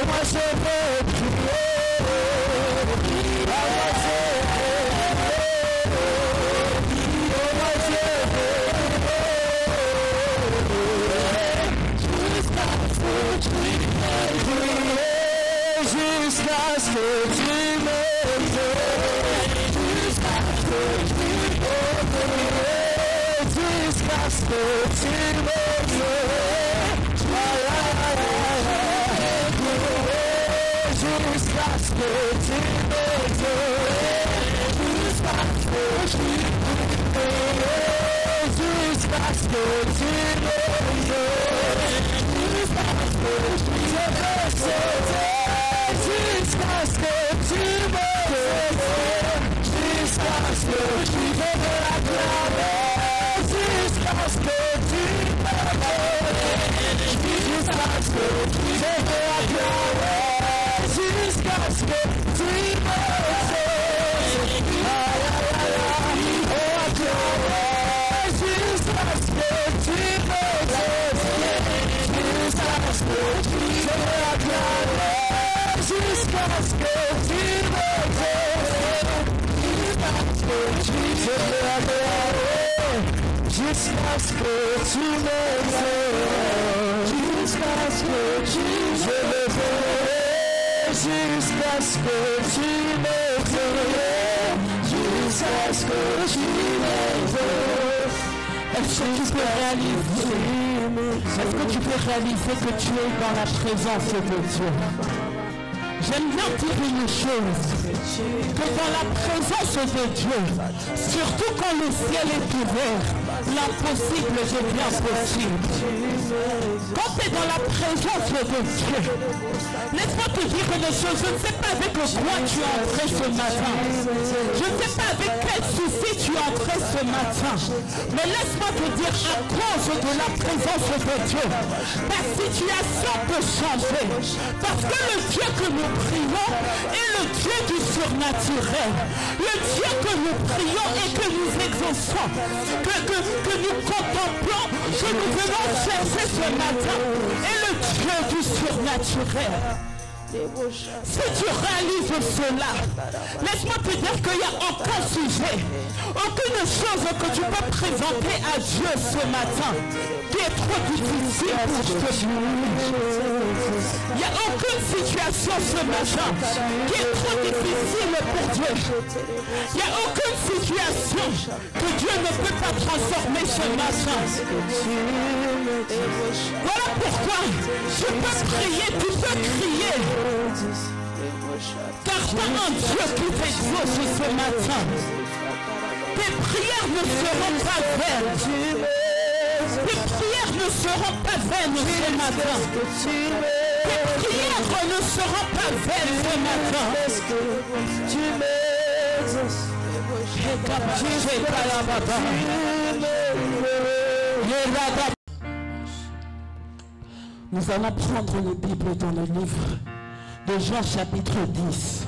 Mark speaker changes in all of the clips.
Speaker 1: moi je veux jusqu'à ce que tu Est-ce que tu peux réaliser que tu es dans la présence de Dieu? J'aime bien dire une chose, que dans la présence de Dieu, surtout quand le ciel est ouvert, l'impossible devient possible. Quand tu es dans la présence de Dieu, laisse-moi te dire une chose, je ne sais pas avec quoi tu es entré ce matin. Je ne sais pas avec quel souci tu es entré ce matin. Mais laisse-moi te dire, à cause de la présence de Dieu, ta situation peut changer. Parce que le Dieu que nous prions est le Dieu du surnaturel. Le Dieu que nous prions et que nous exauçons, que nous contemplons, que nous venons chercher ce matin, est le Dieu du surnaturel. Si tu réalises cela, laisse-moi te dire qu'il n'y a aucun sujet, aucune chose que tu peux présenter à Dieu ce matin qui est trop difficile pour te. Il n'y a aucune situation ce matin qui est trop difficile pour Dieu. Il n'y a aucune situation que Dieu ne peut pas transformer ce matin. Voilà pourquoi tu peux prier, tu peux crier. Car tu as un Dieu qui t'exauce ce matin. Tes prières ne seront pas vaines. Tes prières ne seront pas vaines ce matin. Tes prières ne seront pas vaines ce matin. Nous allons prendre les Bibles dans le livre de Jean chapitre 10.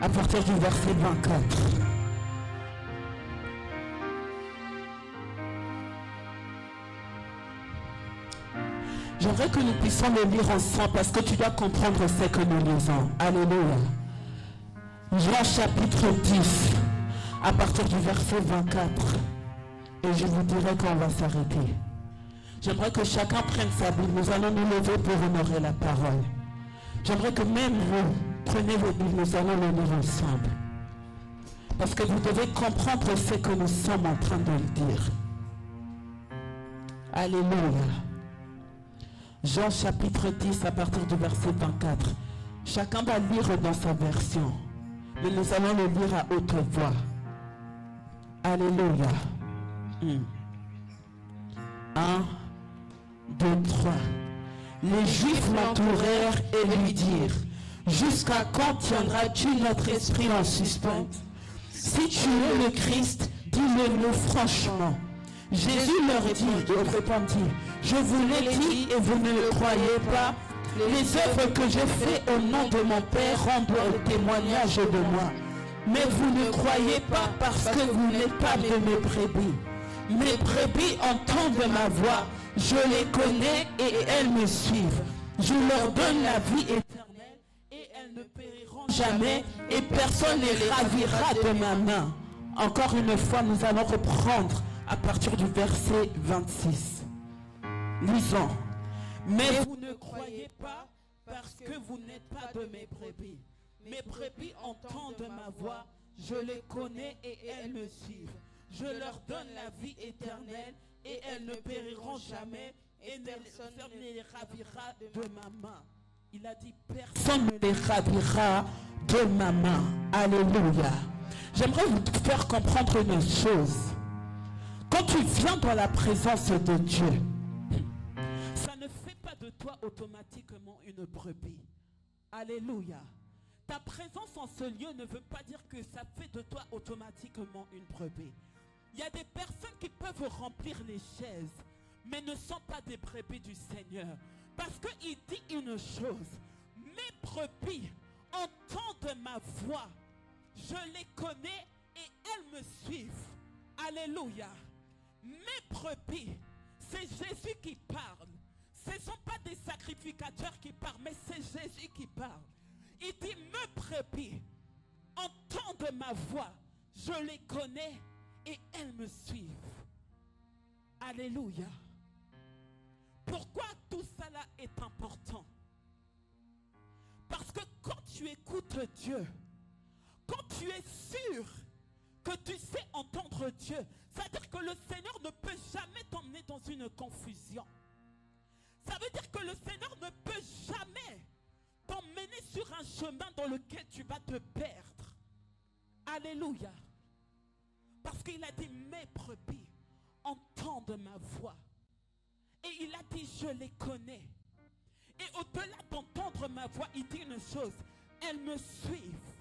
Speaker 1: À partir du verset 24. J'aimerais que nous puissions le lire ensemble parce que tu dois comprendre ce que nous lisons. Alléluia. Jean chapitre 10, à partir du verset 24. Et je vous dirai qu'on va s'arrêter. J'aimerais que chacun prenne sa Bible. Nous allons nous lever pour honorer la parole. J'aimerais que même vous preniez vos Bibles, nous allons le lire ensemble. Parce que vous devez comprendre ce que nous sommes en train de le dire. Alléluia. Jean chapitre 10 à partir du verset 24. Chacun va lire dans sa version. Mais nous allons le lire à haute voix. Alléluia. 1, 2, 3. Les Juifs l'entourèrent et lui dirent: jusqu'à quand tiendras-tu notre esprit en suspens? Si tu es le Christ, dis-le-nous franchement. Jésus leur dit, répondit: je vous l'ai dit et vous ne le croyez pas. Les œuvres que j'ai faites au nom de mon Père rendent témoignage de moi. Mais vous ne croyez pas parce que vous n'êtes pas de mes brebis. Mes brebis entendent ma voix. Je les connais et elles me suivent. Je leur donne la vie éternelle et elles ne périront jamais et personne ne les ravira de ma main. Encore une fois, nous allons reprendre à partir du verset 26. Lisons. Mais vous ne croyez pas parce que vous n'êtes pas de mes brebis. Mes brebis entendent ma voix, je les connais et elles me suivent. Je leur donne la vie éternelle et elles ne périront jamais et personne ne les ravira de ma main. Il a dit personne ne les ravira de ma main. Alléluia. J'aimerais vous faire comprendre une chose. Quand tu viens dans la présence de Dieu, ça ne fait pas de toi automatiquement une brebis. Alléluia. Ta présence en ce lieu ne veut pas dire que ça fait de toi automatiquement une brebis. Il y a des personnes qui peuvent remplir les chaises, mais ne sont pas des brebis du Seigneur. Parce qu'il dit une chose, mes brebis entendent ma voix, je les connais et elles me suivent. Alléluia. Mes brebis, c'est Jésus qui parle. Ce ne sont pas des sacrificateurs qui parlent, mais c'est Jésus qui parle. Il dit, mes brebis entendent ma voix, je les connais et elles me suivent. Alléluia. Pourquoi tout cela est important? Parce que quand tu écoutes Dieu, quand tu es sûr que tu sais entendre Dieu, c'est-à-dire que le Seigneur ne peut jamais t'emmener dans une confusion. Ça veut dire que le Seigneur ne peut jamais t'emmener sur un chemin dans lequel tu vas te perdre. Alléluia. Parce qu'il a dit, mes brebis entendent ma voix. Et il a dit, je les connais. Et au-delà d'entendre ma voix, il dit une chose, elles me suivent.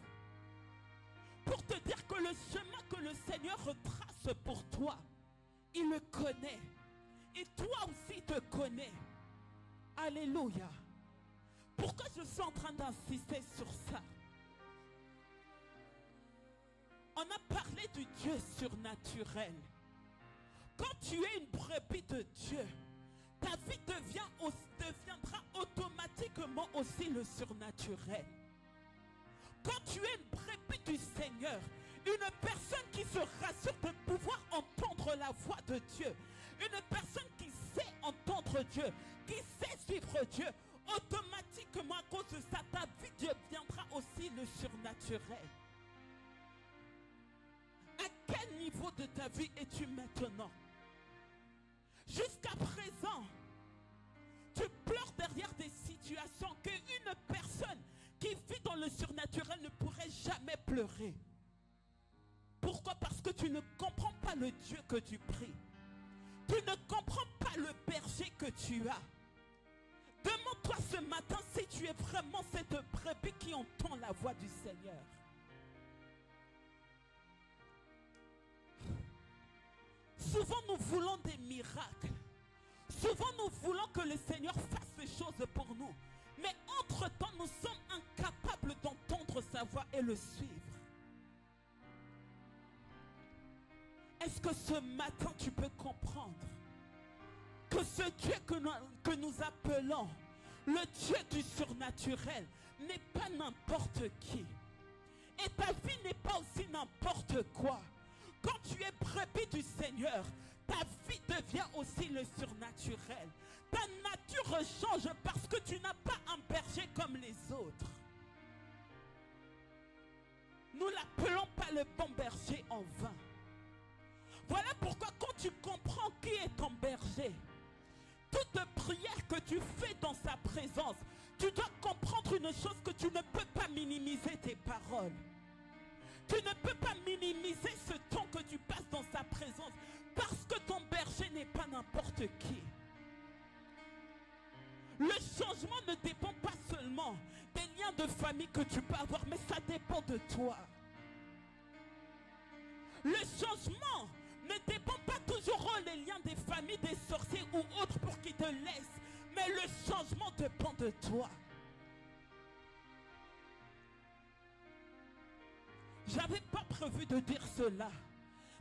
Speaker 1: Pour te dire que le chemin que le Seigneur retrace pour toi, il le connaît. Et toi aussi te connais. Alléluia. Pourquoi je suis en train d'insister sur ça? On a parlé du Dieu surnaturel. Quand tu es une brebis de Dieu, ta vie deviendra automatiquement aussi le surnaturel. Quand tu es une brebis du Seigneur, une personne qui se rassure de pouvoir entendre la voix de Dieu, une personne qui sait entendre Dieu, qui sait suivre Dieu, automatiquement à cause de ça, ta vie deviendra aussi le surnaturel. À quel niveau de ta vie es-tu maintenant? Jusqu'à présent, tu pleures derrière des situations qu'une personne qui vit dans le surnaturel ne pourrait jamais pleurer. Pourquoi? Parce que tu ne comprends pas le Dieu que tu pries. Tu ne comprends pas le berger que tu as. Demande-toi ce matin si tu es vraiment cette brebis qui entend la voix du Seigneur. Souvent nous voulons des miracles. Souvent nous voulons que le Seigneur fasse ces choses pour nous. Mais entre-temps, nous sommes incapables d'entendre sa voix et le suivre. Est-ce que ce matin tu peux comprendre que ce Dieu que nous appelons le Dieu du surnaturel n'est pas n'importe qui? Et ta vie n'est pas aussi n'importe quoi. Quand tu es brebis du Seigneur, ta vie devient aussi le surnaturel. Ta nature change parce que tu n'as pas un berger comme les autres. Nous l'appelons pas le bon berger en vain. Voilà pourquoi quand tu comprends qui est ton berger, toute prière que tu fais dans sa présence, tu dois comprendre une chose, que tu ne peux pas minimiser tes paroles. Tu ne peux pas minimiser ce temps que tu passes dans sa présence parce que ton berger n'est pas n'importe qui. Le changement ne dépend pas seulement des liens de famille que tu peux avoir, mais ça dépend de toi. Le changement ne dépend pas toujours des liens des familles, des sorciers ou autres pour qu'ils te laissent, mais Mais le changement dépend de toi. J'avais pas prévu de dire cela,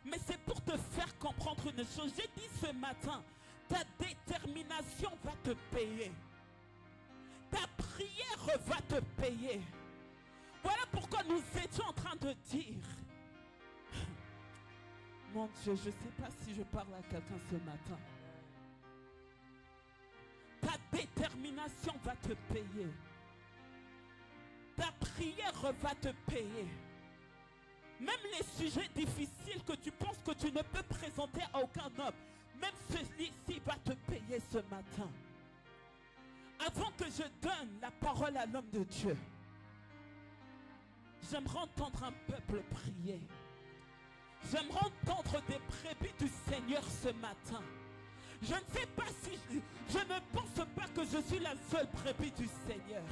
Speaker 1: mais c'est pour te faire comprendre une chose. J'ai dit ce matin, ta détermination va te payer. Ta prière va te payer. Voilà pourquoi nous étions en train de dire. Mon Dieu, je ne sais pas si je parle à quelqu'un ce matin. Ta détermination va te payer. Ta prière va te payer. Même les sujets difficiles que tu penses que tu ne peux présenter à aucun homme, même celui-ci va te payer ce matin. Avant que je donne la parole à l'homme de Dieu, j'aimerais entendre un peuple prier. J'aimerais entendre des prébis du Seigneur ce matin. Je ne sais pas si je ne pense pas que je suis la seule brebis du Seigneur.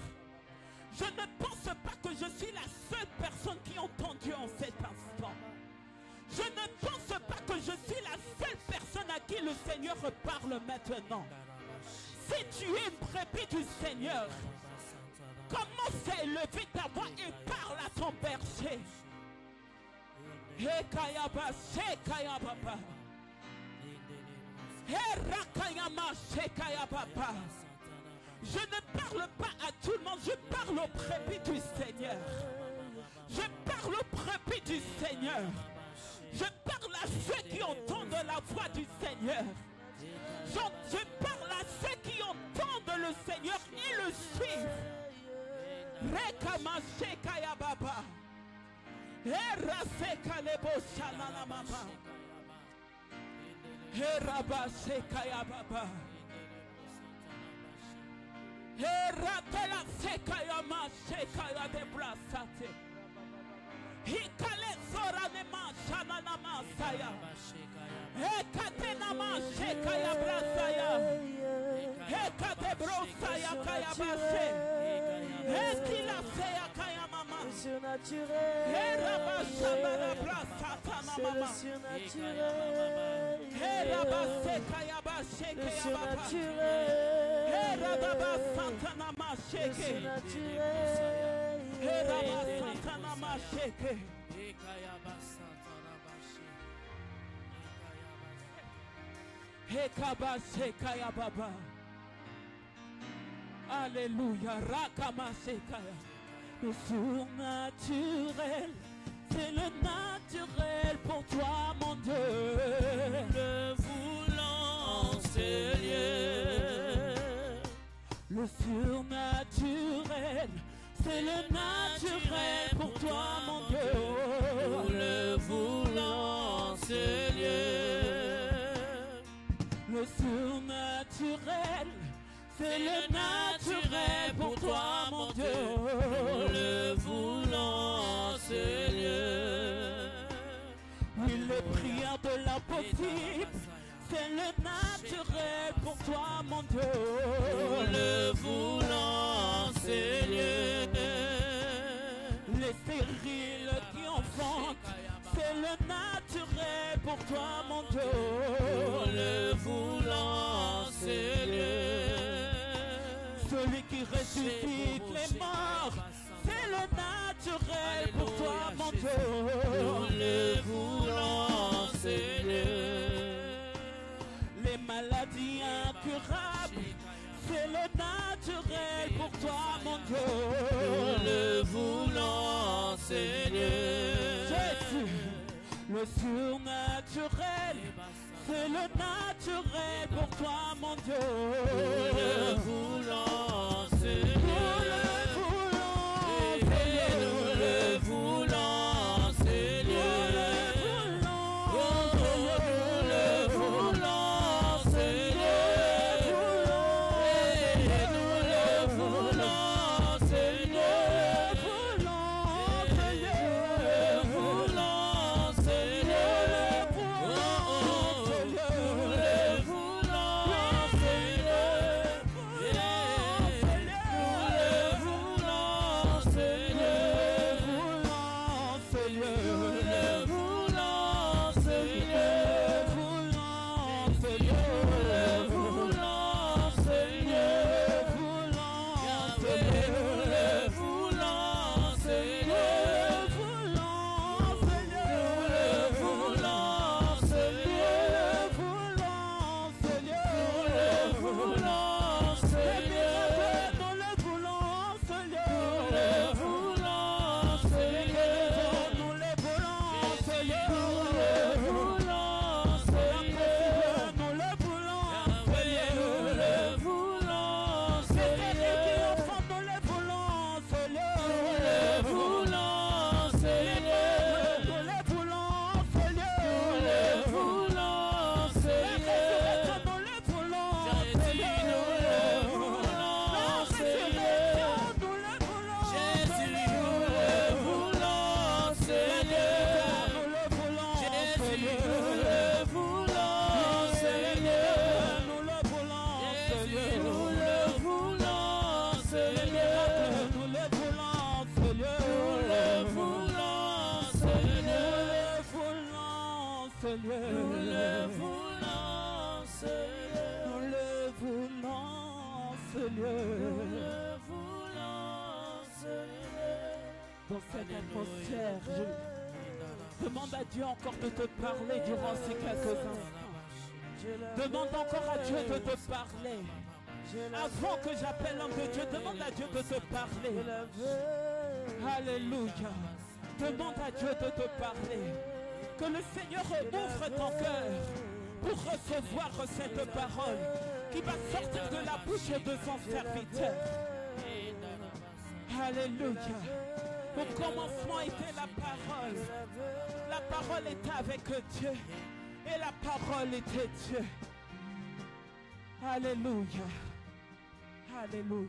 Speaker 1: Je ne pense pas que je suis la seule personne qui entend Dieu en cet instant. Je ne pense pas que je suis la seule personne à qui le Seigneur parle maintenant. Si tu es une brebis du Seigneur, commence à élever ta voix et parle à ton berger. Je ne parle pas à tout le monde, je parle aux brebis du Seigneur. Je parle aux brebis du Seigneur. Je parle à ceux qui entendent la voix du Seigneur. Je parle à ceux qui entendent le Seigneur et le suivent. Ratela sekayama sekaya de brasate. Hikale sorane mashana na masaya. Hekatena mashekaya brasaya. Hekate brosaya kaya base. Hekila seya kaya mama. Herabashana na brasata na mama. Herabase kaya base kaya baba. Herababa santana masheke. Herababa santana masheke. Hekaba sekaya baba. Alléluia. Rakama sekaya. Le surnaturel, c'est le naturel pour toi, mon Dieu.
Speaker 2: Le voulant, Seigneur.
Speaker 1: Le surnaturel, c'est le naturel pour toi, mon Dieu.
Speaker 2: Le voulant, Seigneur.
Speaker 1: Le surnaturel, c'est le naturel pour toi, mon Dieu.
Speaker 2: Le voulant, Seigneur.
Speaker 1: Oui, les prières de l'impossible, c'est le naturel pour toi, mon Dieu.
Speaker 2: Le voulant, Seigneur.
Speaker 1: Les stériles qui enfantent, c'est le naturel pour toi, mon Dieu.
Speaker 2: Le voulant, Seigneur.
Speaker 1: Celui qui ressuscite les morts, c'est le naturel pour toi, mon Dieu.
Speaker 2: Le voulant, Seigneur.
Speaker 1: Les maladies incurables, c'est le naturel pour toi, mon Dieu.
Speaker 2: Le voulant, Seigneur.
Speaker 1: Jésus, le surnaturel, c'est le naturel pour toi, mon Dieu.
Speaker 2: Le voulant, Seigneur. Le voulant, Seigneur.
Speaker 1: lieu.
Speaker 2: Nous le voulons, ce lieu.
Speaker 1: Nous le voulons, ce
Speaker 2: Nous
Speaker 1: lieu.
Speaker 2: le voulons, ce lieu.
Speaker 1: Dans cette
Speaker 2: Alléluia.
Speaker 1: atmosphère, je demande à Dieu encore de te parler durant ces quelques instants. Demande encore à Dieu de te parler. Avant que j'appelle l'homme de Dieu, demande à Dieu de te parler. Alléluia. Demande à Dieu de te parler. Que le Seigneur ouvre ton cœur pour recevoir cette parole qui va sortir de la bouche de son serviteur. Alléluia. Au commencement était la parole. La parole était avec Dieu. Et la parole était Dieu. Alléluia. Alléluia.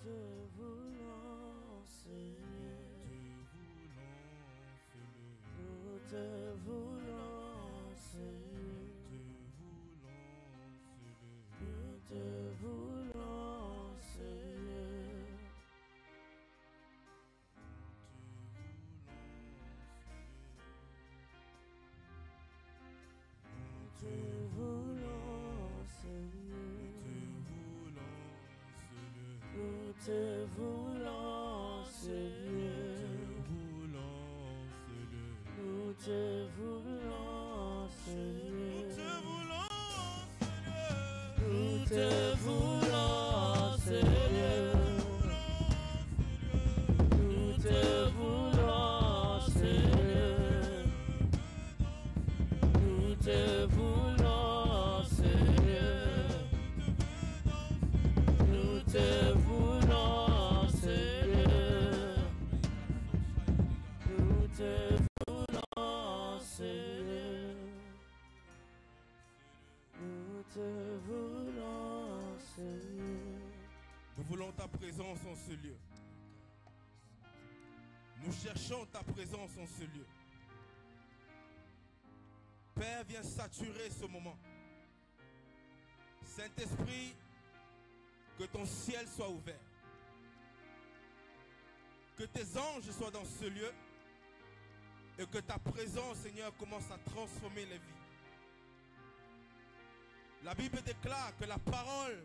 Speaker 2: Te voulons, Seigneur. Nous te voulons, Seigneur. Nous te voulons, Seigneur. Nous te voulons, Seigneur. Nous te voulons, Seigneur. Nous te voulons, Seigneur. Nous te voulons, Seigneur. Nous te voulons, Seigneur. Nous te voulons, Seigneur. Nous te voulons, Seigneur. Nous te voulons, Seigneur. Nous te voulons, Seigneur.
Speaker 3: Nous voulons ta présence en ce lieu. Nous cherchons ta présence en ce lieu. Père, viens saturer ce moment. Saint-Esprit, que ton ciel soit ouvert. Que tes anges soient dans ce lieu. Et que ta présence, Seigneur, commence à transformer les vies. La Bible déclare que la parole,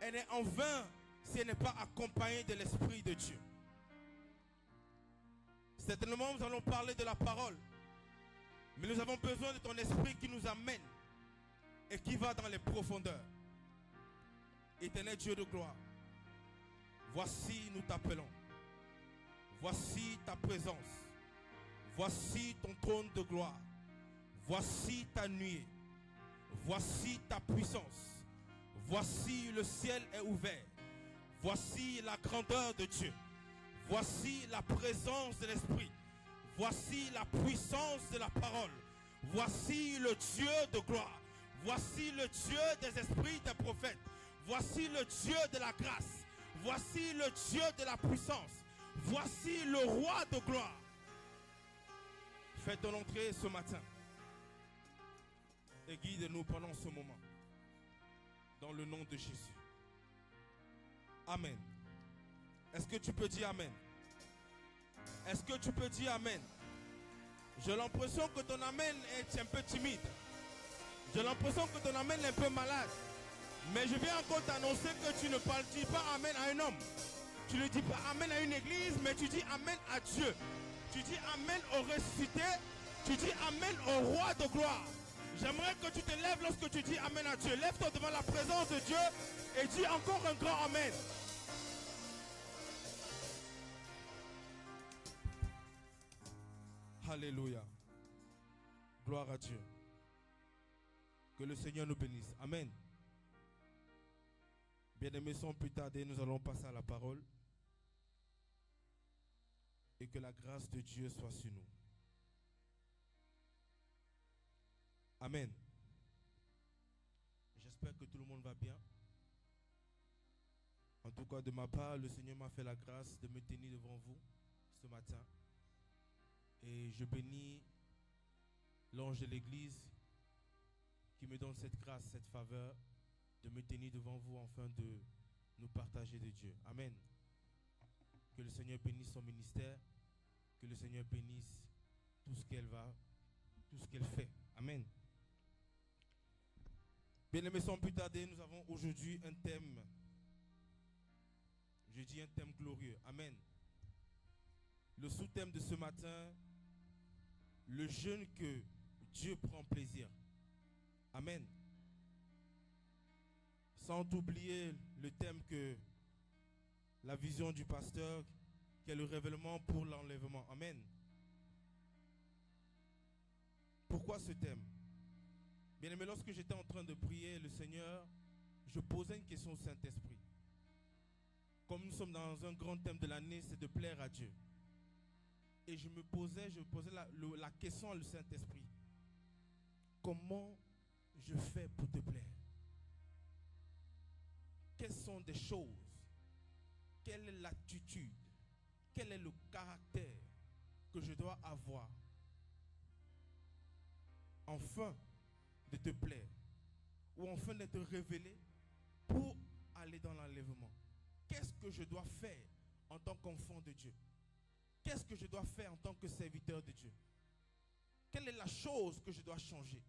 Speaker 3: elle est en vain si elle n'est pas accompagnée de l'Esprit de Dieu. Certainement, nous allons parler de la parole. Mais nous avons besoin de ton esprit qui nous amène et qui va dans les profondeurs. Éternel Dieu de gloire, voici nous t'appelons. Voici ta présence. Voici ton trône de gloire. Voici ta nuée. Voici ta puissance. Voici le ciel est ouvert. Voici la grandeur de Dieu. Voici la présence de l'Esprit. Voici la puissance de la parole. Voici le Dieu de gloire. Voici le Dieu des esprits des prophètes. Voici le Dieu de la grâce. Voici le Dieu de la puissance. Voici le roi de gloire. Fais ton entrée ce matin. Et guide-nous pendant ce moment. Dans le nom de Jésus. Amen. Est-ce que tu peux dire Amen? Est-ce que tu peux dire Amen? J'ai l'impression que ton Amen est un peu timide. J'ai l'impression que ton Amen est un peu malade. Mais je viens encore t'annoncer que tu ne dis pas Amen à un homme. Tu ne dis pas Amen à une église, mais tu dis Amen à Dieu. Tu dis Amen au ressuscité. Tu dis Amen au roi de gloire. J'aimerais que tu te lèves lorsque tu dis Amen à Dieu. Lève-toi devant la présence de Dieu et dis encore un grand Amen. Alléluia. Gloire à Dieu. Que le Seigneur nous bénisse. Amen. Bien-aimés, sans plus tarder, nous allons passer à la parole. Et que la grâce de Dieu soit sur nous. Amen. J'espère que tout le monde va bien. En tout cas, de ma part, le Seigneur m'a fait la grâce de me tenir devant vous ce matin. Et je bénis l'ange de l'église qui me donne cette grâce, cette faveur de me tenir devant vous afin de nous partager de Dieu. Amen. Que le Seigneur bénisse son ministère, que le Seigneur bénisse tout ce qu'elle fait. Amen. Bien-aimés, sans plus tarder, nous avons aujourd'hui un thème. Je dis un thème glorieux. Amen. Le sous-thème de ce matin, le jeûne que Dieu prend plaisir. Amen. Sans oublier le thème que la vision du pasteur, qui est le révèlement pour l'enlèvement. Amen. Pourquoi ce thème? Bien aimé, lorsque j'étais en train de prier le Seigneur, je posais une question au Saint-Esprit. Comme nous sommes dans un grand thème de l'année, c'est de plaire à Dieu. Et je posais la question au Saint-Esprit. Comment je fais pour te plaire? Quelles sont des choses? Quelle est l'attitude? Quel est le caractère que je dois avoir afin de te plaire ou afin d'être révélé pour aller dans l'enlèvement? Qu'est-ce que je dois faire en tant qu'enfant de Dieu? Qu'est-ce que je dois faire en tant que serviteur de Dieu? Quelle est la chose que je dois changer?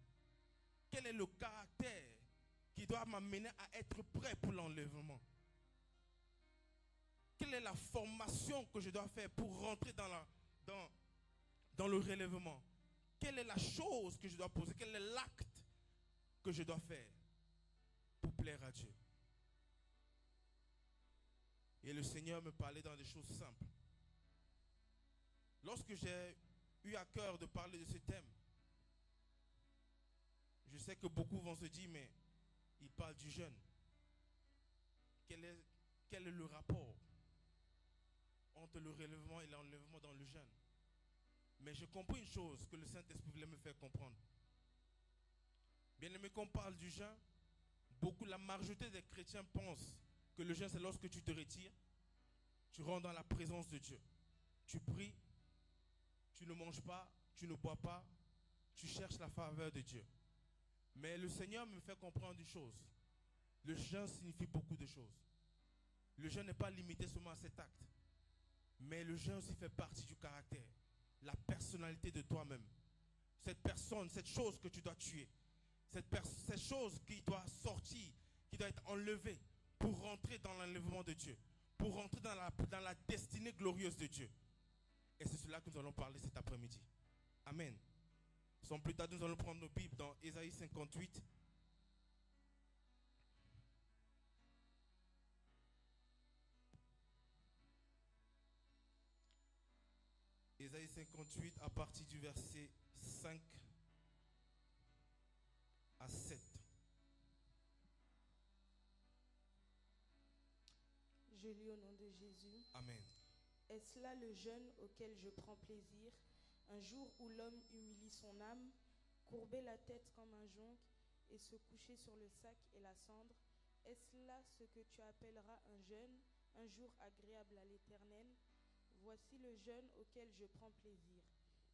Speaker 3: Quel est le caractère qui doit m'amener à être prêt pour l'enlèvement? Quelle est la formation que je dois faire pour rentrer dans le relèvement? Quelle est la chose que je dois poser? Quel est l'acte que je dois faire pour plaire à Dieu? Et le Seigneur me parlait dans des choses simples. Lorsque j'ai eu à cœur de parler de ce thème, je sais que beaucoup vont se dire, mais il parle du jeûne. Quel est le rapport entre le relèvement et l'enlèvement dans le jeûne? Mais je comprends une chose que le Saint-Esprit voulait me faire comprendre. Bien aimé, quand on parle du jeûne, la majorité des chrétiens pensent que le jeûne, c'est lorsque tu te retires, tu rentres dans la présence de Dieu. Tu pries, tu ne manges pas, tu ne bois pas, tu cherches la faveur de Dieu. Mais le Seigneur me fait comprendre une chose. Le jeûne signifie beaucoup de choses. Le jeûne n'est pas limité seulement à cet acte. Mais le jeûne aussi fait partie du caractère, la personnalité de toi-même. Cette personne, cette chose que tu dois tuer, cette chose qui doit sortir, qui doit être enlevée pour rentrer dans l'enlèvement de Dieu, pour rentrer dans la destinée glorieuse de Dieu. Et c'est cela que nous allons parler cet après-midi. Amen. Sans plus tarder, nous allons prendre nos Bibles dans Ésaïe 58. Ésaïe 58 à partir du verset 5 à 7.
Speaker 4: Je lis au nom de Jésus.
Speaker 3: Amen.
Speaker 4: Est-ce là le jeûne auquel je prends plaisir, un jour où l'homme humilie son âme, courber la tête comme un jonc et se coucher sur le sac et la cendre? Est-ce là ce que tu appelleras un jeûne, un jour agréable à l'Éternel? Voici le jeûne auquel je prends plaisir.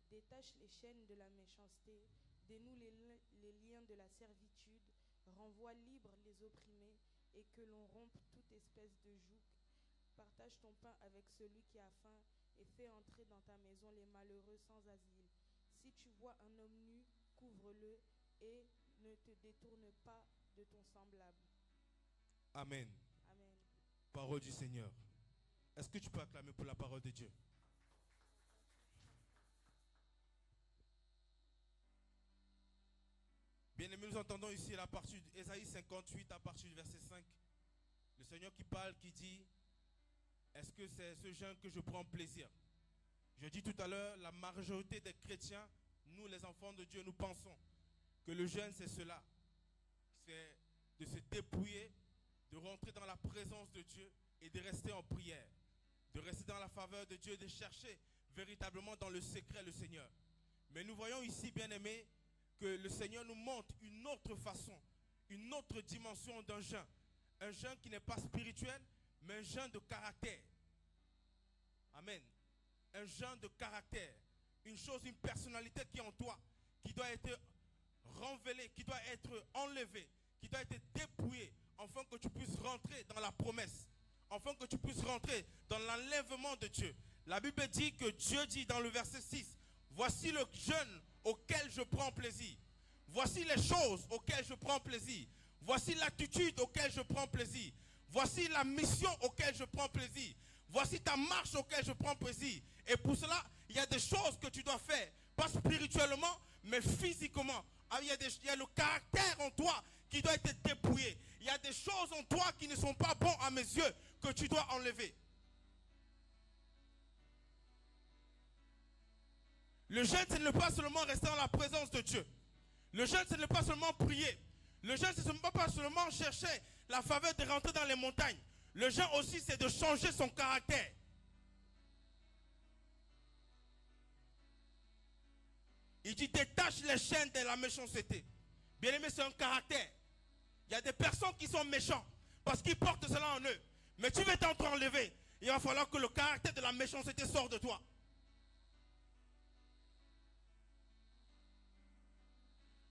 Speaker 4: Détache les chaînes de la méchanceté, dénoue les liens de la servitude, renvoie libres les opprimés et que l'on rompe toute espèce de joug. Partage ton pain avec celui qui a faim et fais entrer dans ta maison les malheureux sans asile. Si tu vois un homme nu, couvre-le et ne te détourne pas de ton semblable.
Speaker 3: Amen.
Speaker 4: Amen.
Speaker 3: Parole du Seigneur. Est-ce que tu peux acclamer pour la parole de Dieu? Bien aimé, nous entendons ici la partie d'Ésaïe 58 à partir du verset 5. Le Seigneur qui parle, qui dit: est-ce que c'est ce jeûne que je prends plaisir? Je dis tout à l'heure, la majorité des chrétiens, nous les enfants de Dieu, nous pensons que le jeûne c'est cela. C'est de se dépouiller, de rentrer dans la présence de Dieu et de rester en prière. De rester dans la faveur de Dieu, de chercher véritablement dans le secret le Seigneur. Mais nous voyons ici, bien aimés, que le Seigneur nous montre une autre façon, une autre dimension d'un jeûne. Un jeûne qui n'est pas spirituel, mais un jeûne de caractère. Amen. Un jeûne de caractère. une chose, une personnalité qui est en toi, qui doit être renvelée, qui doit être enlevée, qui doit être dépouillée, afin que tu puisses rentrer dans la promesse, afin que tu puisses rentrer dans l'enlèvement de Dieu. La Bible dit que Dieu dit dans le verset 6, voici le jeûne auquel je prends plaisir. Voici les choses auxquelles je prends plaisir. Voici l'attitude auquel je prends plaisir. Voici la mission auquel je prends plaisir. Voici ta marche auquel je prends plaisir. Et pour cela, il y a des choses que tu dois faire. Pas spirituellement, mais physiquement. Il y a le caractère en toi qui doit être dépouillé. Il y a des choses en toi qui ne sont pas bonnes à mes yeux que tu dois enlever. Le jeûne, ce n'est pas seulement rester dans la présence de Dieu. Le jeûne, ce n'est pas seulement prier. Le jeûne, ce n'est pas seulement chercher la faveur de rentrer dans les montagnes. Le jeûne aussi, c'est de changer son caractère. Il dit, détache les chaînes de la méchanceté. Bien aimé, c'est un caractère. Il y a des personnes qui sont méchants parce qu'ils portent cela en eux. Mais tu veux t'enlever. Il va falloir que le caractère de la méchanceté sorte de toi.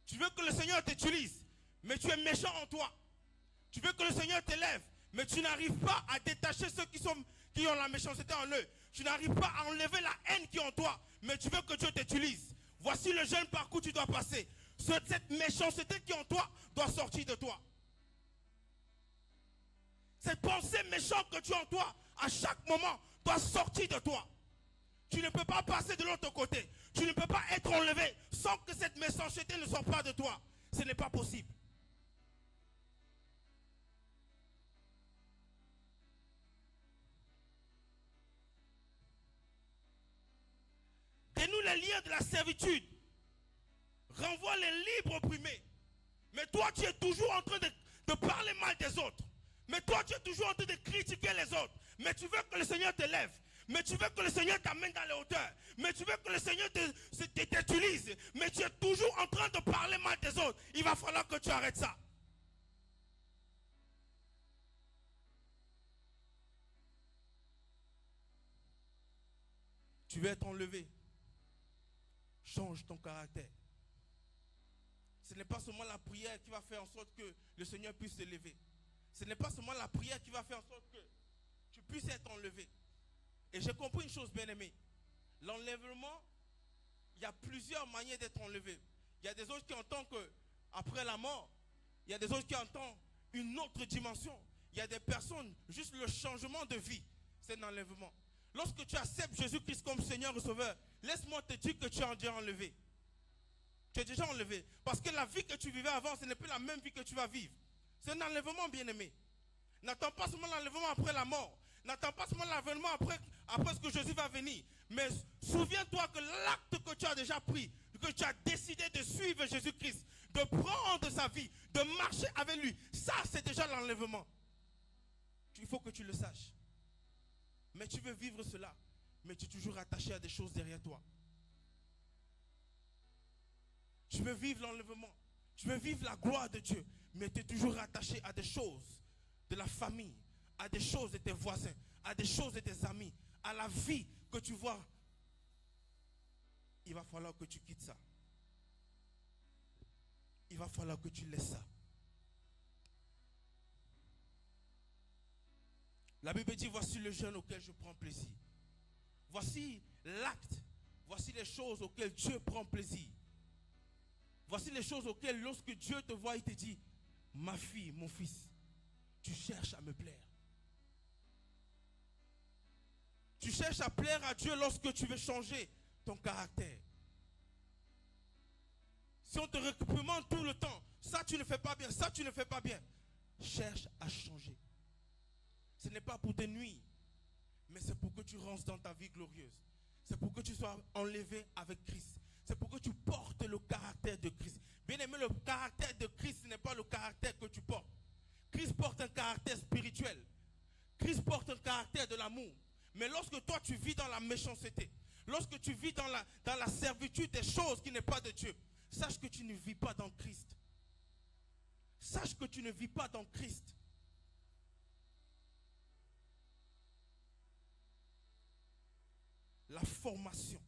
Speaker 3: Tu veux que le Seigneur t'utilise, mais tu es méchant en toi. Tu veux que le Seigneur t'élève, mais tu n'arrives pas à détacher ceux qui ont la méchanceté en eux. Tu n'arrives pas à enlever la haine qui est en toi, mais tu veux que Dieu t'utilise. Voici le jeune parcours que tu dois passer. Cette méchanceté qui est en toi doit sortir de toi. Cette pensée méchante que tu as en toi, à chaque moment, doit sortir de toi. Tu ne peux pas passer de l'autre côté. Tu ne peux pas être enlevé sans que cette méchanceté ne sorte pas de toi. Ce n'est pas possible. Dénoue les liens de la servitude. Renvoie les libres opprimés. Mais toi, tu es toujours en train de parler mal des autres. Mais toi, tu es toujours en train de critiquer les autres. Mais tu veux que le Seigneur te lève. Mais tu veux que le Seigneur t'amène dans les hauteurs. Mais tu veux que le Seigneur t'utilise. Mais tu es toujours en train de parler mal des autres. Il va falloir que tu arrêtes ça. Tu veux être enlevé. Change ton caractère. Ce n'est pas seulement la prière qui va faire en sorte que le Seigneur puisse se lever. Ce n'est pas seulement la prière qui va faire en sorte que tu puisses être enlevé. Et j'ai compris une chose, bien aimé. L'enlèvement, il y a plusieurs manières d'être enlevé. Il y a des autres qui entendent qu'après la mort, il y a des autres qui entendent une autre dimension. Il y a des personnes, juste le changement de vie, c'est un enlèvement. Lorsque tu acceptes Jésus-Christ comme Seigneur et Sauveur, laisse-moi te dire que tu es déjà enlevé. Tu es déjà enlevé. Parce que la vie que tu vivais avant, ce n'est plus la même vie que tu vas vivre. C'est un enlèvement, bien aimé. N'attends pas seulement l'enlèvement après la mort. N'attends pas seulement l'enlèvement après ce que Jésus va venir. Mais souviens-toi que l'acte que tu as déjà pris, que tu as décidé de suivre Jésus-Christ, de prendre sa vie, de marcher avec lui, ça c'est déjà l'enlèvement. Il faut que tu le saches. Mais tu veux vivre cela, mais tu es toujours attaché à des choses derrière toi. Tu veux vivre l'enlèvement, tu veux vivre la gloire de Dieu, mais tu es toujours attaché à des choses de la famille, à des choses de tes voisins, à des choses de tes amis, à la vie que tu vois. Il va falloir que tu quittes ça. Il va falloir que tu laisses ça. La Bible dit, voici le jeûne auquel je prends plaisir. Voici l'acte. Voici les choses auxquelles Dieu prend plaisir. Voici les choses auxquelles, lorsque Dieu te voit, il te dit, ma fille, mon fils, tu cherches à me plaire. Tu cherches à plaire à Dieu lorsque tu veux changer ton caractère. Si on te réprimande tout le temps, ça tu ne fais pas bien, ça tu ne fais pas bien, cherche à changer. Ce n'est pas pour te nuire, mais c'est pour que tu rentres dans ta vie glorieuse. C'est pour que tu sois enlevé avec Christ. C'est pour que tu portes le caractère de Christ. Bien aimé, le caractère de Christ, ce n'est pas le caractère que tu portes. Christ porte un caractère spirituel. Christ porte un caractère de l'amour. Mais lorsque toi tu vis dans la méchanceté, lorsque tu vis dans la servitude des choses qui n'est pas de Dieu, sache que tu ne vis pas dans Christ. Sache que tu ne vis pas dans Christ. La formation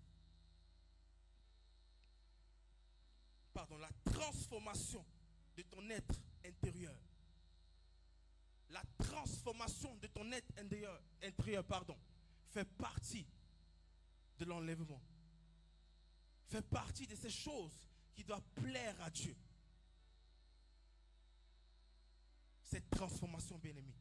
Speaker 3: la transformation de ton être intérieur. La transformation de ton être intérieur, fait partie de l'enlèvement. Fait partie de ces choses qui doivent plaire à Dieu. Cette transformation, bien-aimée.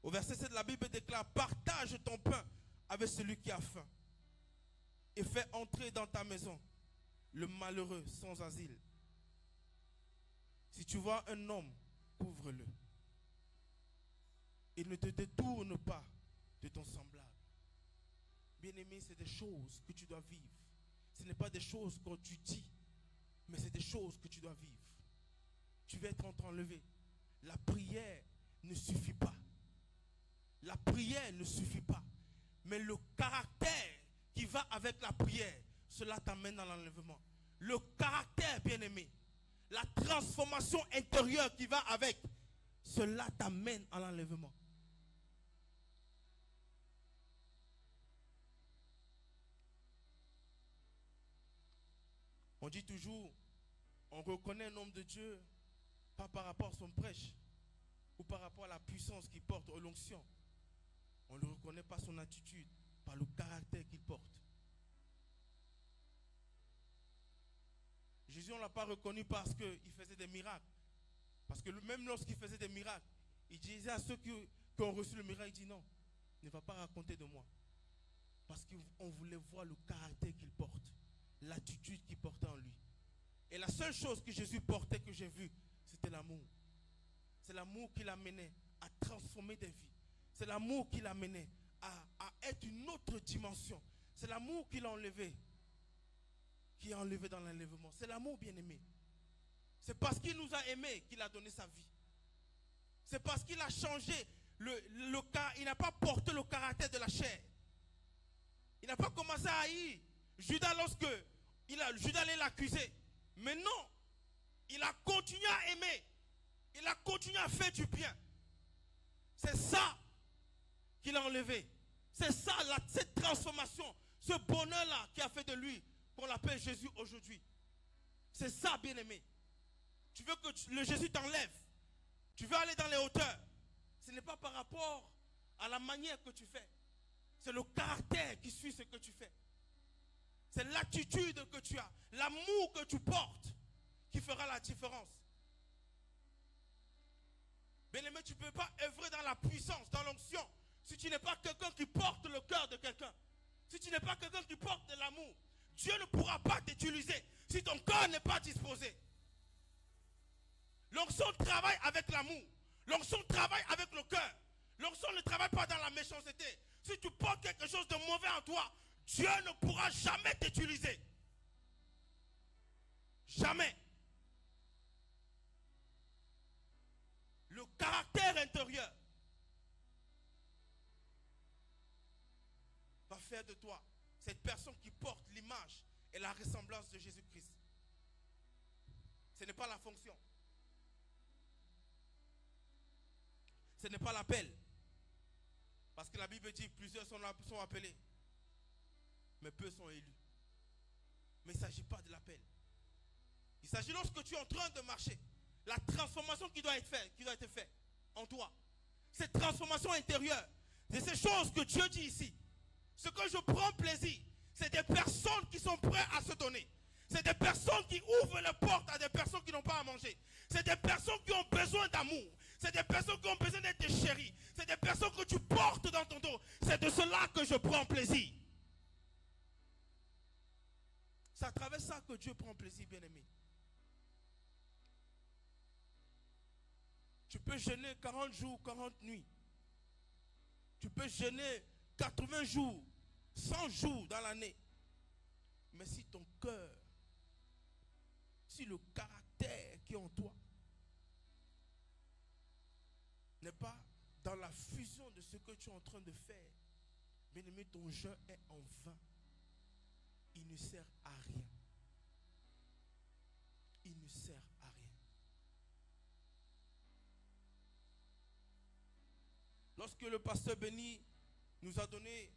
Speaker 3: Au verset 7, la Bible déclare: partage ton pain avec celui qui a faim et fais entrer dans ta maison le malheureux sans asile. Si tu vois un homme, couvre-le. Et ne te détourne pas de ton semblable. Bien-aimé, c'est des choses que tu dois vivre. Ce n'est pas des choses que tu dis, mais c'est des choses que tu dois vivre. Tu vas être enlevé. La prière ne suffit pas. La prière ne suffit pas. Mais le caractère qui va avec la prière, cela t'amène à l'enlèvement. Le caractère, bien-aimé, la transformation intérieure qui va avec, cela t'amène à l'enlèvement. On dit toujours, on reconnaît un homme de Dieu, pas par rapport à son prêche, ou par rapport à la puissance qu'il porte, aux l'onction. On ne le reconnaît pas son attitude, par le caractère qu'il porte. Jésus, on ne l'a pas reconnu parce qu'il faisait des miracles. Parce que même lorsqu'il faisait des miracles, il disait à ceux qui ont reçu le miracle, il dit non, ne va pas raconter de moi. Parce qu'on voulait voir le caractère qu'il porte, l'attitude qu'il portait en lui. Et la seule chose que Jésus portait, que j'ai vu, c'était l'amour. C'est l'amour qui l'amenait à transformer des vies. C'est l'amour qui l'amenait à être une autre dimension. C'est l'amour qui l'a enlevé, qui est enlevé dans l'enlèvement. C'est l'amour, bien-aimé. C'est parce qu'il nous a aimés qu'il a donné sa vie. C'est parce qu'il a changé il n'a pas porté le caractère de la chair. Il n'a pas commencé à haïr Judas lorsque Judas allait l'accuser. Mais non, il a continué à aimer. Il a continué à faire du bien. C'est ça qu'il a enlevé. C'est ça, cette transformation, ce bonheur-là qui a fait de lui, qu'on l'appelle Jésus aujourd'hui. C'est ça, bien-aimé. Tu veux que le Jésus t'enlève. Tu veux aller dans les hauteurs. Ce n'est pas par rapport à la manière que tu fais. C'est le caractère qui suit ce que tu fais. C'est l'attitude que tu as, l'amour que tu portes qui fera la différence. Bien-aimé, tu ne peux pas œuvrer dans la puissance, dans l'onction, si tu n'es pas quelqu'un qui porte le cœur de quelqu'un. Si tu n'es pas quelqu'un qui porte de l'amour, Dieu ne pourra pas t'utiliser si ton cœur n'est pas disposé. L'onction travaille avec l'amour. L'onction travaille avec le cœur. L'onction ne travaille pas dans la méchanceté. Si tu portes quelque chose de mauvais en toi, Dieu ne pourra jamais t'utiliser. Jamais. Le caractère intérieur va faire de toi cette personne qui porte l'image et la ressemblance de Jésus-Christ. Ce n'est pas la fonction. Ce n'est pas l'appel. Parce que la Bible dit plusieurs sont appelés, mais peu sont élus. Mais il ne s'agit pas de l'appel. Il s'agit lorsque tu es en train de marcher, la transformation qui doit être faite en toi. Cette transformation intérieure, c'est ces choses que Dieu dit ici. Ce que je prends plaisir, c'est des personnes qui sont prêtes à se donner. C'est des personnes qui ouvrent les portes à des personnes qui n'ont pas à manger. C'est des personnes qui ont besoin d'amour. C'est des personnes qui ont besoin d'être chéries. C'est des personnes que tu portes dans ton dos. C'est de cela que je prends plaisir. C'est à travers ça que Dieu prend plaisir, bien-aimé. Tu peux jeûner 40 jours, 40 nuits. Tu peux jeûner 80 jours, 100 jours dans l'année. Mais si ton cœur, si le caractère qui est en toi n'est pas dans la fusion de ce que tu es en train de faire, bien-aimé, ton jeûne est en vain. Il ne sert à rien. Il ne sert à rien. Lorsque le pasteur Béni nous a donné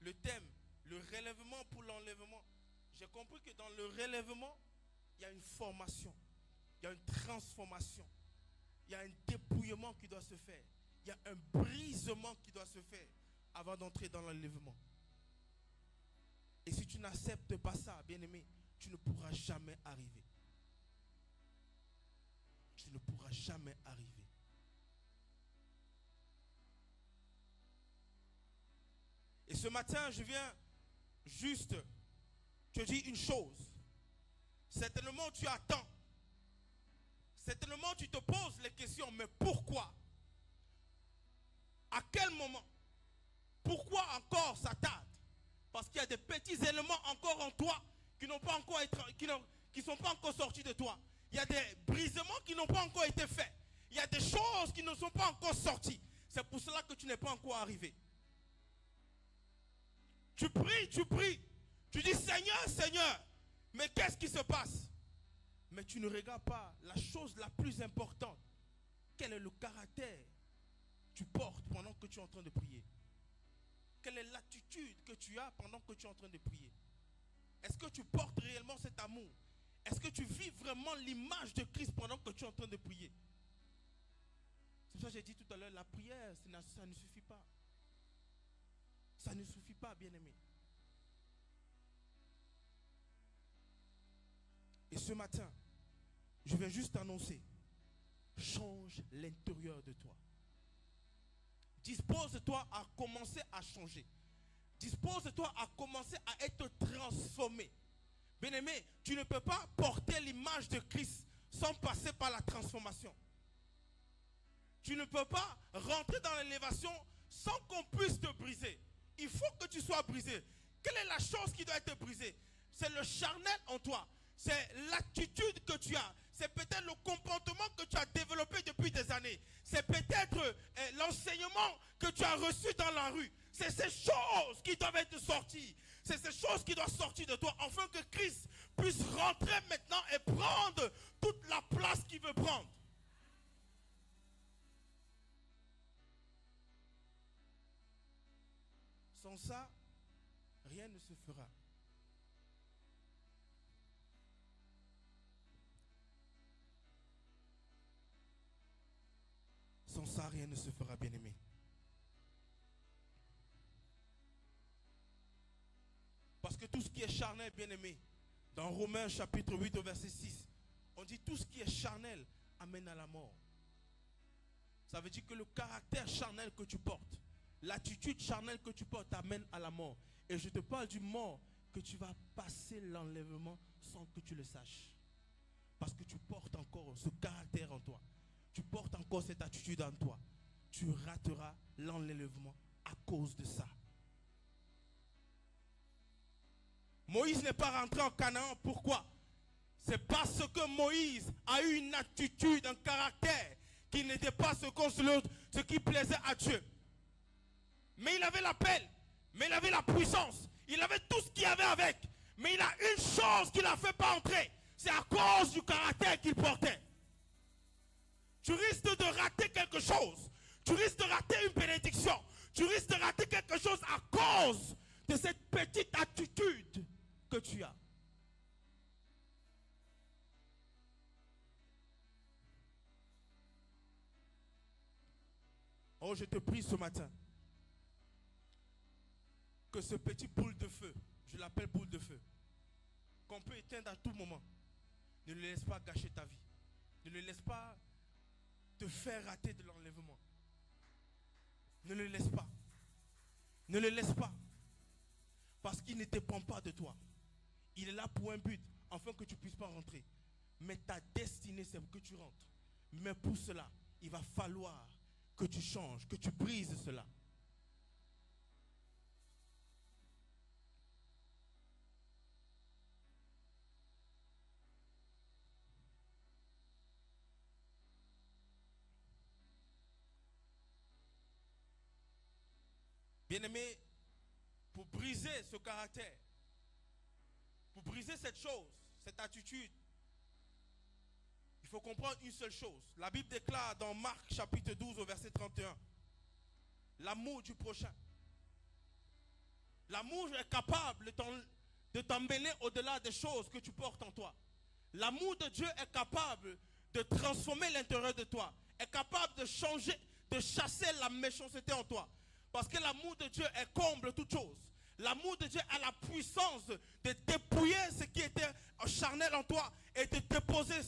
Speaker 3: le thème, le relèvement pour l'enlèvement. J'ai compris que dans le relèvement, il y a une formation, il y a une transformation, il y a un dépouillement qui doit se faire, il y a un brisement qui doit se faire avant d'entrer dans l'enlèvement. Et si tu n'acceptes pas ça, bien-aimé, tu ne pourras jamais arriver. Tu ne pourras jamais arriver. Et ce matin, je viens juste te dire une chose. Certainement, tu attends. Certainement, tu te poses les questions, mais pourquoi? À quel moment? Pourquoi encore ça tarde? Parce qu'il y a des petits éléments encore en toi qui n'ont pas encore qui sont pas encore sortis de toi. Il y a des brisements qui n'ont pas encore été faits. Il y a des choses qui ne sont pas encore sorties. C'est pour cela que tu n'es pas encore arrivé. Tu pries, tu dis Seigneur, Seigneur, mais qu'est-ce qui se passe? Mais tu ne regardes pas la chose la plus importante. Quel est le caractère que tu portes pendant que tu es en train de prier? Quelle est l'attitude que tu as pendant que tu es en train de prier? Est-ce que tu portes réellement cet amour? Est-ce que tu vis vraiment l'image de Christ pendant que tu es en train de prier? C'est pour ça que j'ai dit tout à l'heure, la prière, ça ne suffit pas. Ça ne suffit pas, bien-aimé. Et ce matin, je viens juste annoncer, change l'intérieur de toi. Dispose-toi à commencer à changer. Dispose-toi à commencer à être transformé. Bien-aimé, tu ne peux pas porter l'image de Christ sans passer par la transformation. Tu ne peux pas rentrer dans l'élévation sans qu'on puisse te briser. Il faut que tu sois brisé. Quelle est la chose qui doit être brisée? C'est le charnel en toi. C'est l'attitude que tu as. C'est peut-être le comportement que tu as développé depuis des années. C'est peut-être l'enseignement que tu as reçu dans la rue. C'est ces choses qui doivent être sorties. C'est ces choses qui doivent sortir de toi afin que Christ puisse rentrer maintenant et prendre toute la place qu'il veut prendre. Sans ça, rien ne se fera. Sans ça, rien ne se fera, bien-aimé. Parce que tout ce qui est charnel, bien-aimé, dans Romains chapitre 8 au verset 6, on dit tout ce qui est charnel amène à la mort. Ça veut dire que le caractère charnel que tu portes, l'attitude charnelle que tu portes t'amène à la mort. Et je te parle du mort que tu vas passer l'enlèvement sans que tu le saches. Parce que tu portes encore ce caractère en toi. Tu portes encore cette attitude en toi. Tu rateras l'enlèvement à cause de ça. Moïse n'est pas rentré en Canaan. Pourquoi? C'est parce que Moïse a eu une attitude, un caractère qui n'était pas ce qui plaisait à Dieu. Mais il avait l'appel, mais il avait la puissance, il avait tout ce qu'il y avait avec. Mais il a une chose qui ne l'a fait pas entrer. C'est à cause du caractère qu'il portait. Tu risques de rater quelque chose. Tu risques de rater une bénédiction. Tu risques de rater quelque chose à cause de cette petite attitude que tu as. Oh, je te prie ce matin que ce petit boule de feu, je l'appelle boule de feu, qu'on peut éteindre à tout moment, ne le laisse pas gâcher ta vie. Ne le laisse pas te faire rater de l'enlèvement. Ne le laisse pas. Ne le laisse pas. Parce qu'il ne dépend pas de toi. Il est là pour un but, afin que tu ne puisses pas rentrer. Mais ta destinée, c'est que tu rentres. Mais pour cela, il va falloir que tu changes, que tu brises cela. Bien-aimé, pour briser ce caractère, pour briser cette chose, cette attitude, il faut comprendre une seule chose. La Bible déclare dans Marc chapitre 12 au verset 31, l'amour du prochain. L'amour est capable de t'emmener au-delà des choses que tu portes en toi. L'amour de Dieu est capable de transformer l'intérieur de toi, est capable de changer, de chasser la méchanceté en toi. Parce que l'amour de Dieu est comble toute chose. L'amour de Dieu a la puissance de dépouiller ce qui était charnel en toi et de déposer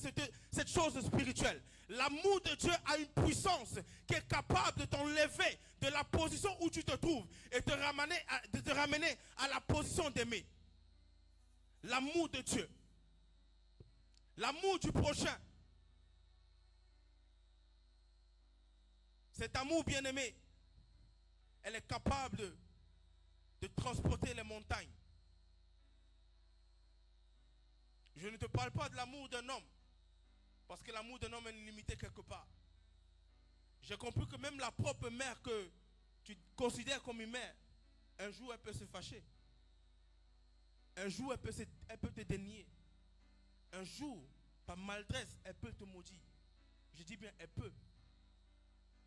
Speaker 3: cette chose spirituelle. L'amour de Dieu a une puissance qui est capable de t'enlever de la position où tu te trouves et de te ramener à la position d'aimer. L'amour de Dieu. L'amour du prochain. Cet amour bien-aimé, elle est capable de transporter les montagnes. Je ne te parle pas de l'amour d'un homme, parce que l'amour d'un homme est limité quelque part. J'ai compris que même la propre mère que tu considères comme une mère, un jour elle peut se fâcher. Un jour elle peut te dénier. Un jour, par maladresse, elle peut te maudire. Je dis bien, elle peut.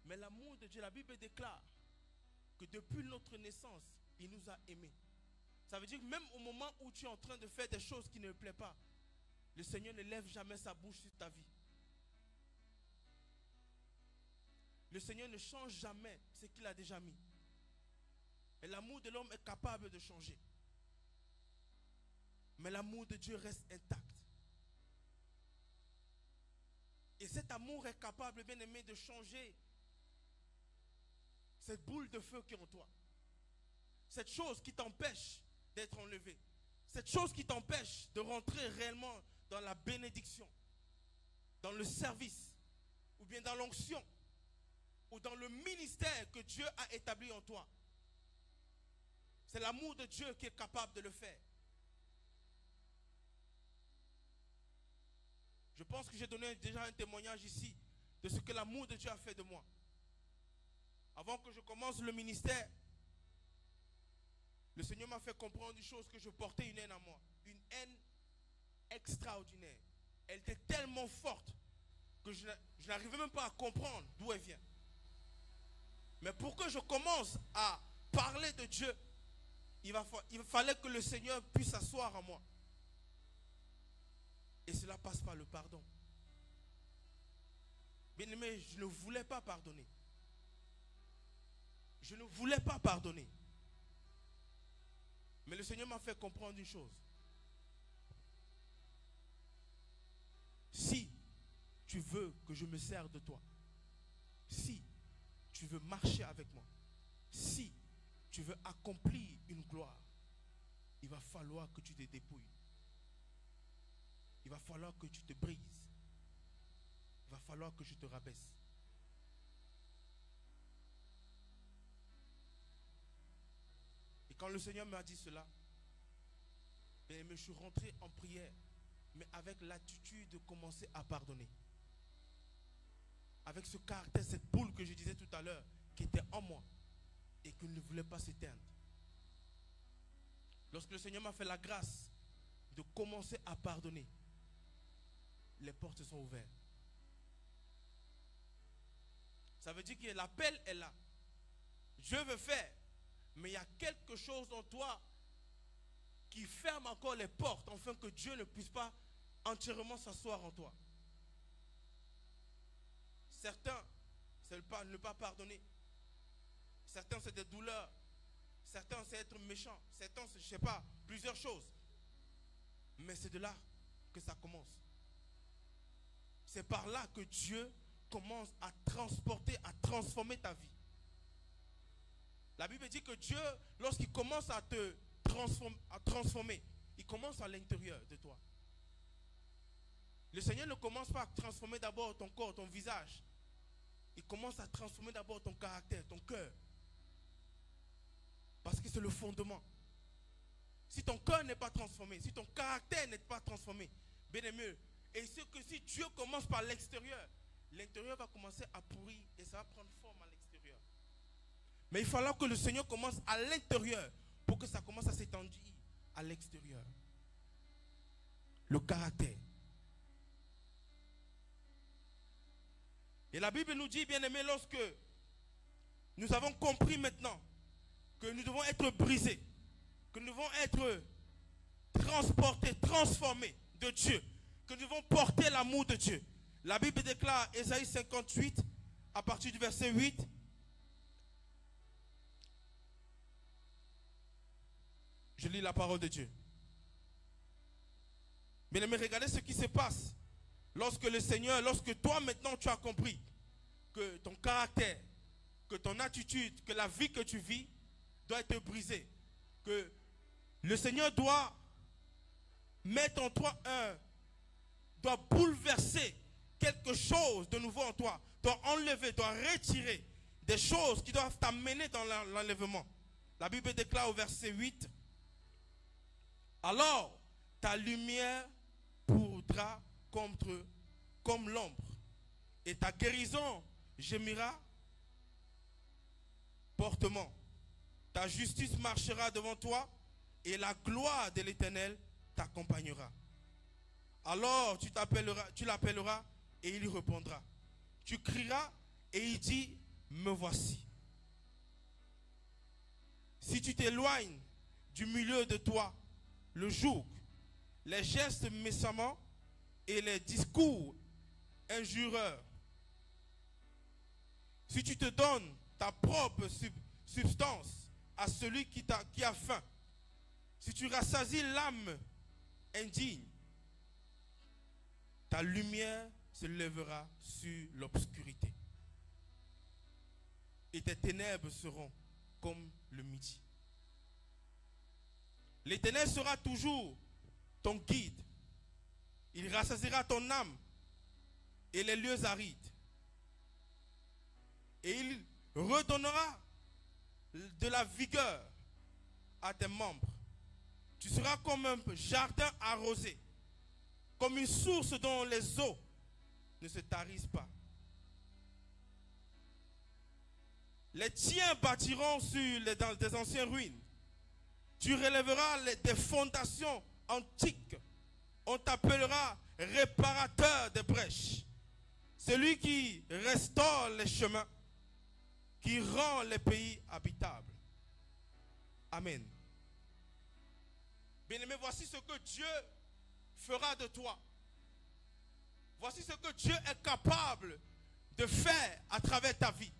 Speaker 3: Mais l'amour de Dieu, la Bible déclare que depuis notre naissance, il nous a aimés. Ça veut dire que même au moment où tu es en train de faire des choses qui ne lui plaisent pas, le Seigneur ne lève jamais sa bouche sur ta vie. Le Seigneur ne change jamais ce qu'il a déjà mis. Et l'amour de l'homme est capable de changer. Mais l'amour de Dieu reste intact. Et cet amour est capable, bien aimé, de changer cette boule de feu qui est en toi. Cette chose qui t'empêche d'être enlevé. Cette chose qui t'empêche de rentrer réellement dans la bénédiction, dans le service, ou bien dans l'onction, ou dans le ministère que Dieu a établi en toi. C'est l'amour de Dieu qui est capable de le faire. Je pense que j'ai donné déjà un témoignage ici de ce que l'amour de Dieu a fait de moi. Avant que je commence le ministère, le Seigneur m'a fait comprendre une chose, que je portais une haine en moi. Une haine extraordinaire. Elle était tellement forte que je n'arrivais même pas à comprendre d'où elle vient. Mais pour que je commence à parler de Dieu, il fallait que le Seigneur puisse s'asseoir en moi. Et cela passe par le pardon. Bien aimé, je ne voulais pas pardonner. Je ne voulais pas pardonner. Mais le Seigneur m'a fait comprendre une chose. Si tu veux que je me sers de toi, si tu veux marcher avec moi, si tu veux accomplir une gloire, il va falloir que tu te dépouilles. Il va falloir que tu te brises. Il va falloir que je te rabaisse. Et quand le Seigneur m'a dit cela, je suis rentré en prière, mais avec l'attitude de commencer à pardonner. Avec ce caractère, cette boule que je disais tout à l'heure, qui était en moi et qui ne voulait pas s'éteindre. Lorsque le Seigneur m'a fait la grâce de commencer à pardonner, les portes se sont ouvertes. Ça veut dire que l'appel est là. Je veux faire, mais il y a quelque chose en toi qui ferme encore les portes, afin que Dieu ne puisse pas entièrement s'asseoir en toi. Certains, c'est ne pas pardonner. Certains, c'est des douleurs. Certains, c'est être méchant. Certains, c'est, je ne sais pas, plusieurs choses. Mais c'est de là que ça commence. C'est par là que Dieu commence à transporter, à transformer ta vie. La Bible dit que Dieu, lorsqu'il commence à te transformer, il commence à l'intérieur de toi. Le Seigneur ne commence pas à transformer d'abord ton corps, ton visage. Il commence à transformer d'abord ton caractère, ton cœur. Parce que c'est le fondement. Si ton cœur n'est pas transformé, si ton caractère n'est pas transformé, bien mieux. Et c'est que si Dieu commence par l'extérieur, l'intérieur va commencer à pourrir et ça va prendre forme à l'extérieur. Mais il falloir que le Seigneur commence à l'intérieur pour que ça commence à s'étendre à l'extérieur. Le caractère. Et la Bible nous dit, bien aimé, lorsque nous avons compris maintenant que nous devons être brisés, que nous devons être transportés, transformés de Dieu, que nous devons porter l'amour de Dieu. La Bible déclare, Ésaïe 58, à partir du verset 8, je lis la parole de Dieu. Bien-aimés, regardez ce qui se passe lorsque le Seigneur, lorsque toi maintenant tu as compris que ton caractère, que ton attitude, que la vie que tu vis doit être brisée, que le Seigneur doit mettre en toi doit bouleverser quelque chose de nouveau en toi, doit enlever, doit retirer des choses qui doivent t'amener dans l'enlèvement. La Bible déclare au verset 8, alors ta lumière pourra comme l'ombre, et ta guérison gémira portement. Ta justice marchera devant toi, et la gloire de l'Éternel t'accompagnera. Alors tu l'appelleras, et il y répondra. Tu crieras, et il dit, me voici. Si tu t'éloignes du milieu de toi, le joug, les gestes méchamment et les discours injurieux, si tu te donnes ta propre substance à celui qui a faim, si tu rassasies l'âme indigne, ta lumière se lèvera sur l'obscurité et tes ténèbres seront comme le midi. L'Éternel sera toujours ton guide. Il rassasiera ton âme et les lieux arides. Et il redonnera de la vigueur à tes membres. Tu seras comme un jardin arrosé, comme une source dont les eaux ne se tarissent pas. Les tiens bâtiront sur des anciennes ruines. Tu relèveras des fondations antiques. On t'appellera réparateur des brèches. Celui qui restaure les chemins, qui rend les pays habitables. Amen. Bien-aimé, voici ce que Dieu fera de toi. Voici ce que Dieu est capable de faire à travers ta vie.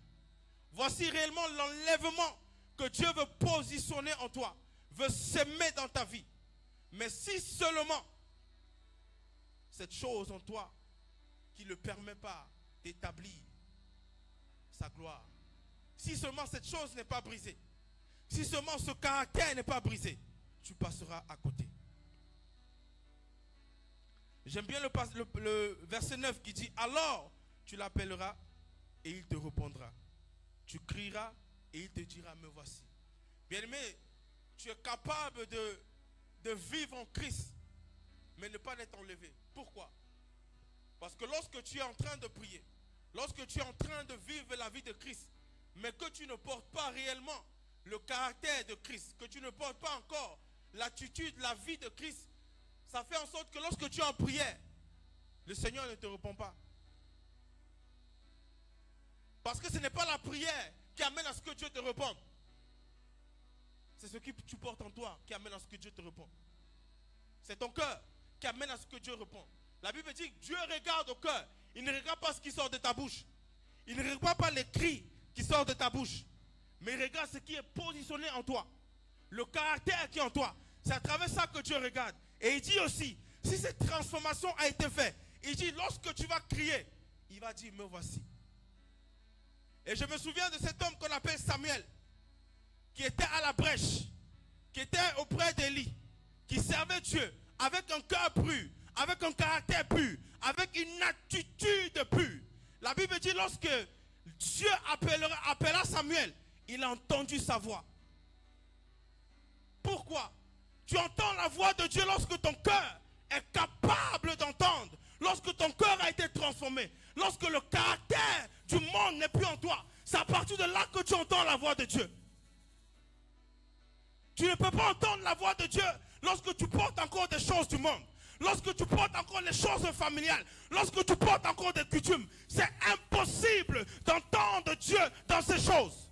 Speaker 3: Voici réellement l'enlèvement que Dieu veut positionner en toi, veut s'aimer dans ta vie. Mais si seulement cette chose en toi qui ne permet pas d'établir sa gloire, si seulement cette chose n'est pas brisée, si seulement ce caractère n'est pas brisé, tu passeras à côté. J'aime bien le verset 9 qui dit, alors tu l'appelleras et il te répondra. Tu crieras et il te dira, me voici. Bien-aimé, tu es capable de vivre en Christ, mais ne pas l'être enlevé. Pourquoi? Parce que lorsque tu es en train de prier, lorsque tu es en train de vivre la vie de Christ, mais que tu ne portes pas réellement le caractère de Christ, que tu ne portes pas encore l'attitude, la vie de Christ, ça fait en sorte que lorsque tu es en prière, le Seigneur ne te répond pas. Parce que ce n'est pas la prière qui amène à ce que Dieu te réponde. C'est ce que tu portes en toi qui amène à ce que Dieu te répond. C'est ton cœur qui amène à ce que Dieu répond. La Bible dit que Dieu regarde au cœur. Il ne regarde pas ce qui sort de ta bouche. Il ne regarde pas les cris qui sortent de ta bouche. Mais il regarde ce qui est positionné en toi. Le caractère qui est en toi. C'est à travers ça que Dieu regarde. Et il dit aussi, si cette transformation a été faite, il dit, lorsque tu vas crier, il va dire, me voici. Et je me souviens de cet homme qu'on appelle Samuel, qui était à la brèche, qui était auprès d'Élie, qui servait Dieu avec un cœur pur, avec un caractère pur, avec une attitude pure. La Bible dit, lorsque Dieu appela Samuel, il a entendu sa voix. Pourquoi? Tu entends la voix de Dieu lorsque ton cœur est capable d'entendre, lorsque ton cœur a été transformé, lorsque le caractère du monde n'est plus en toi. C'est à partir de là que tu entends la voix de Dieu. Tu ne peux pas entendre la voix de Dieu lorsque tu portes encore des choses du monde, lorsque tu portes encore les choses familiales, lorsque tu portes encore des coutumes. C'est impossible d'entendre Dieu dans ces choses.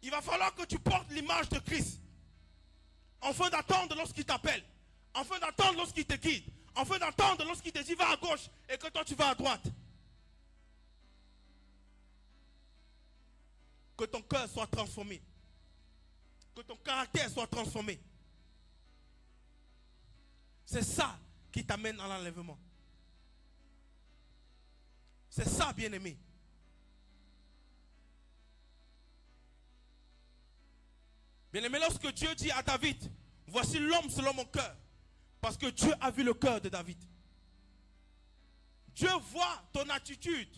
Speaker 3: il va falloir que tu portes l'image de Christ. Afin d'attendre lorsqu'il t'appelle. Afin d'attendre lorsqu'il te guide. Afin d'attendre lorsqu'il te dit va à gauche et que toi tu vas à droite. Que ton cœur soit transformé. Que ton caractère soit transformé. C'est ça qui t'amène à l'enlèvement. C'est ça, bien-aimé. Bien-aimé, lorsque Dieu dit à David, voici l'homme selon mon cœur. Parce que Dieu a vu le cœur de David. Dieu voit ton attitude.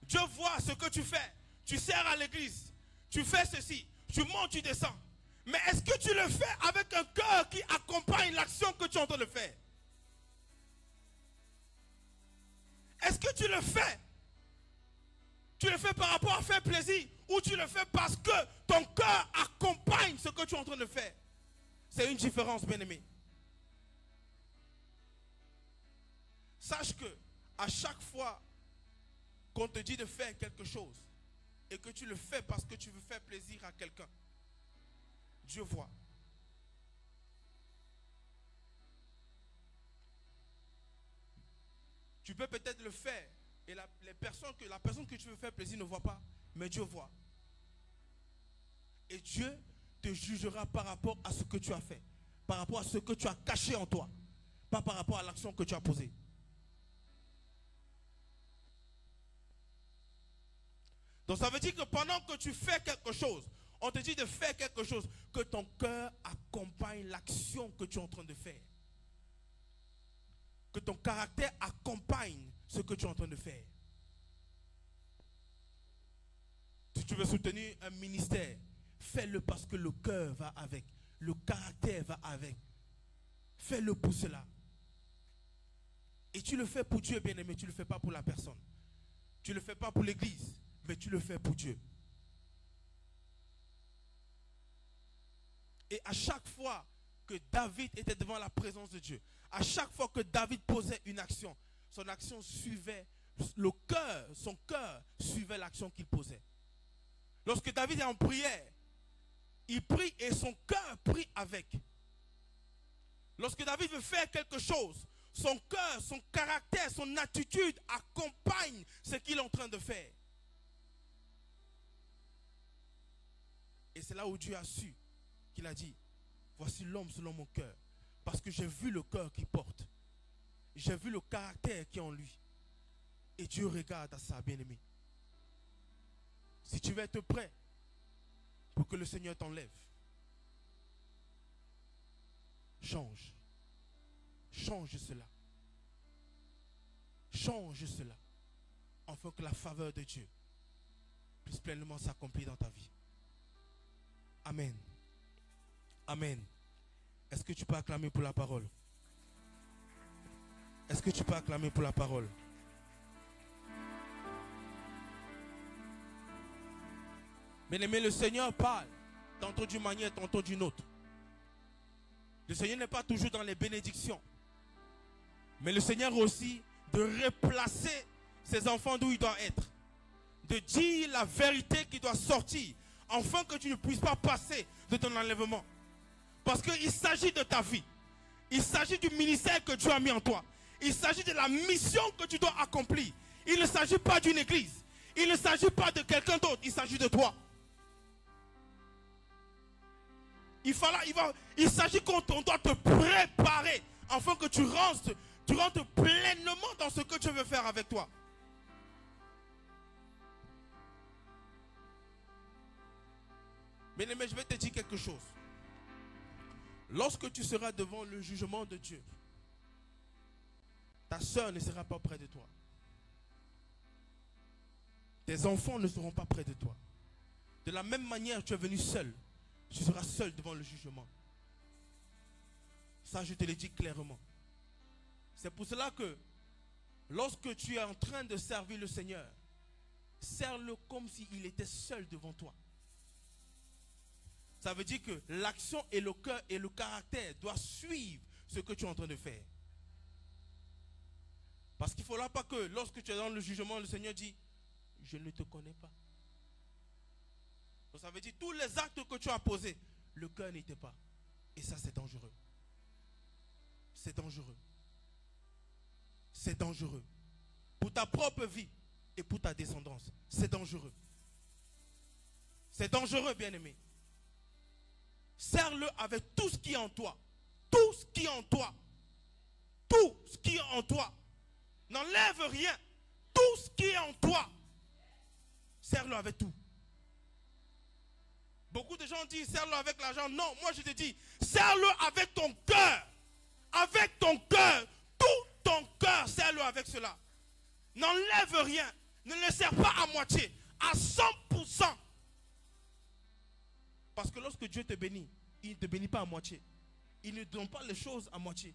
Speaker 3: Dieu voit ce que tu fais. Tu sers à l'église. Tu fais ceci. Tu montes, tu descends. Mais est-ce que tu le fais avec un cœur qui accompagne l'action que tu es en train de faire? Est-ce que tu le fais? Tu le fais par rapport à faire plaisir ou tu le fais parce que ton cœur accompagne ce que tu es en train de faire? C'est une différence, bien-aimé. Sache que à chaque fois qu'on te dit de faire quelque chose et que tu le fais parce que tu veux faire plaisir à quelqu'un, Dieu voit. Tu peux peut-être le faire et la personne que tu veux faire plaisir ne voit pas, mais Dieu voit. Et Dieu te jugera par rapport à ce que tu as fait, par rapport à ce que tu as caché en toi, pas par rapport à l'action que tu as posée. Donc ça veut dire que pendant que tu fais quelque chose, on te dit de faire quelque chose, que ton cœur accompagne l'action que tu es en train de faire. Que ton caractère accompagne ce que tu es en train de faire. Si tu veux soutenir un ministère, fais-le parce que le cœur va avec, le caractère va avec. Fais-le pour cela. Et tu le fais pour Dieu, bien-aimé, tu ne le fais pas pour la personne. Tu ne le fais pas pour l'église, mais tu le fais pour Dieu. Et à chaque fois que David était devant la présence de Dieu, à chaque fois que David posait une action, son action suivait le cœur, son cœur suivait l'action qu'il posait. Lorsque David est en prière, il prie et son cœur prie avec. Lorsque David veut faire quelque chose, son cœur, son caractère, son attitude accompagne ce qu'il est en train de faire. Et c'est là où Dieu a su qu'il a dit, voici l'homme selon mon cœur. Parce que j'ai vu le cœur qu'il porte. J'ai vu le caractère qui est en lui. Et Dieu regarde à ça, bien-aimé. Si tu veux être prêt pour que le Seigneur t'enlève, change. Change cela. Change cela. Afin que la faveur de Dieu puisse pleinement s'accomplir dans ta vie. Amen. Amen. Est-ce que tu peux acclamer pour la parole? Est-ce que tu peux acclamer pour la parole? Bien-aimé, le Seigneur parle tantôt d'une manière, tantôt d'une autre. Le Seigneur n'est pas toujours dans les bénédictions. Mais le Seigneur aussi de replacer ses enfants d'où ils doivent être. De dire la vérité qui doit sortir. Afin que tu ne puisses pas passer de ton enlèvement. Parce qu'il s'agit de ta vie. Il s'agit du ministère que Dieu a mis en toi. Il s'agit de la mission que tu dois accomplir. Il ne s'agit pas d'une église. Il ne s'agit pas de quelqu'un d'autre. Il s'agit de toi. Il s'agit qu'on doit te préparer afin que tu rentres pleinement dans ce que Dieu veut faire avec toi. Bien-aimé, je vais te dire quelque chose. Lorsque tu seras devant le jugement de Dieu, ta soeur ne sera pas près de toi. Tes enfants ne seront pas près de toi. De la même manière, tu es venu seul. Tu seras seul devant le jugement. Ça, je te le dis clairement. C'est pour cela que lorsque tu es en train de servir le Seigneur, sers-le comme s'il était seul devant toi. Ça veut dire que l'action et le cœur et le caractère doivent suivre ce que tu es en train de faire. Parce qu'il ne faudra pas que lorsque tu es dans le jugement, le Seigneur dit, je ne te connais pas. Donc ça veut dire tous les actes que tu as posés, le cœur n'était pas. Et ça, c'est dangereux. C'est dangereux. C'est dangereux. Pour ta propre vie et pour ta descendance. C'est dangereux. C'est dangereux, bien-aimé. Serre-le avec tout ce qui est en toi. Tout ce qui est en toi. Tout ce qui est en toi. N'enlève rien. Tout ce qui est en toi. Serre-le avec tout. Beaucoup de gens disent serre-le avec l'argent. Non, moi je te dis, serre-le avec ton cœur. Avec ton cœur. Tout ton cœur, serre-le avec cela. N'enlève rien. Ne le serre pas à moitié. À 100%. Parce que lorsque Dieu te bénit, il ne te bénit pas à moitié. Il ne donne pas les choses à moitié.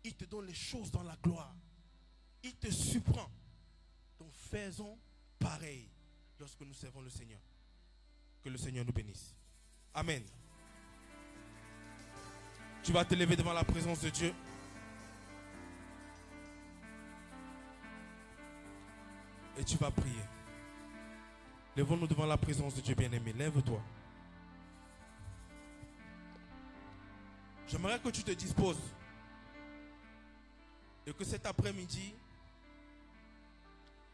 Speaker 3: Il te donne les choses dans la gloire. Il te surprend. Donc faisons pareil lorsque nous servons le Seigneur. Que le Seigneur nous bénisse. Amen. Tu vas te lever devant la présence de Dieu. Et tu vas prier. Lèvons-nous devant la présence de Dieu bien-aimé. Lève-toi. J'aimerais que tu te disposes. Et que cet après-midi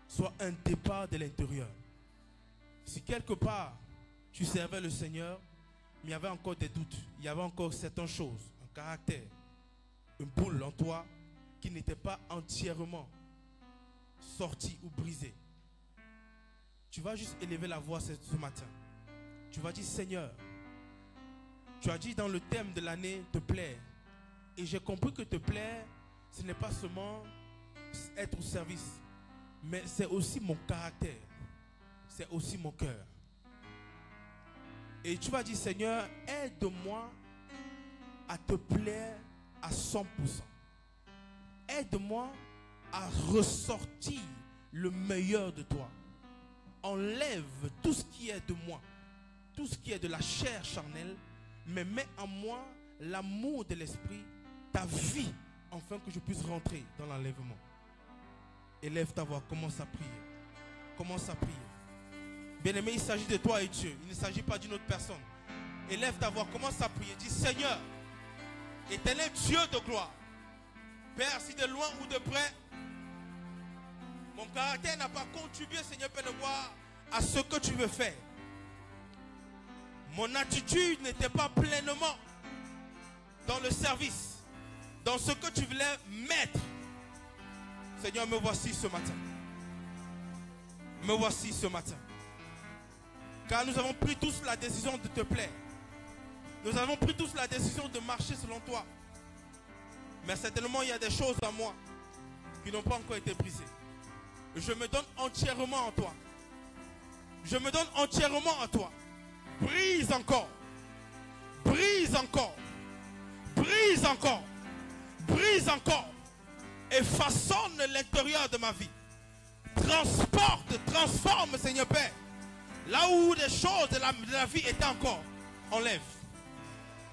Speaker 3: soit un départ de l'intérieur. Si quelque part tu servais le Seigneur, mais il y avait encore des doutes, il y avait encore certaines choses, un caractère, une boule en toi qui n'était pas entièrement sortie ou brisée. Tu vas juste élever la voix ce matin. Tu vas dire, Seigneur, tu as dit dans le thème de l'année, te plaire. Et j'ai compris que te plaire, ce n'est pas seulement être au service, mais c'est aussi mon caractère. C'est aussi mon cœur. Et tu vas dire, Seigneur, aide-moi à te plaire à 100%. Aide-moi à ressortir le meilleur de toi. Enlève tout ce qui est de moi, tout ce qui est de la chair charnelle, mais mets en moi l'amour de l'esprit, ta vie, afin que je puisse rentrer dans l'enlèvement. Élève ta voix, commence à prier. Commence à prier. Bien-aimé, il s'agit de toi et Dieu. Il ne s'agit pas d'une autre personne. Élève ta voix, commence à prier. Dis, Seigneur, éternel Dieu de gloire, Père, si de loin ou de près, mon caractère n'a pas contribué, Seigneur Père de gloire, à ce que tu veux faire. Mon attitude n'était pas pleinement dans le service, dans ce que tu voulais mettre. Seigneur, me voici ce matin. Me voici ce matin. Car nous avons pris tous la décision de te plaire. Nous avons pris tous la décision de marcher selon toi. Mais certainement, il y a des choses en moi qui n'ont pas encore été brisées. Je me donne entièrement en toi. Je me donne entièrement à toi. Brise encore. Brise encore. Brise encore. Brise encore. Et façonne l'intérieur de ma vie. Transporte, transforme, Seigneur Père. Là où les choses de la vie étaient encore, enlève.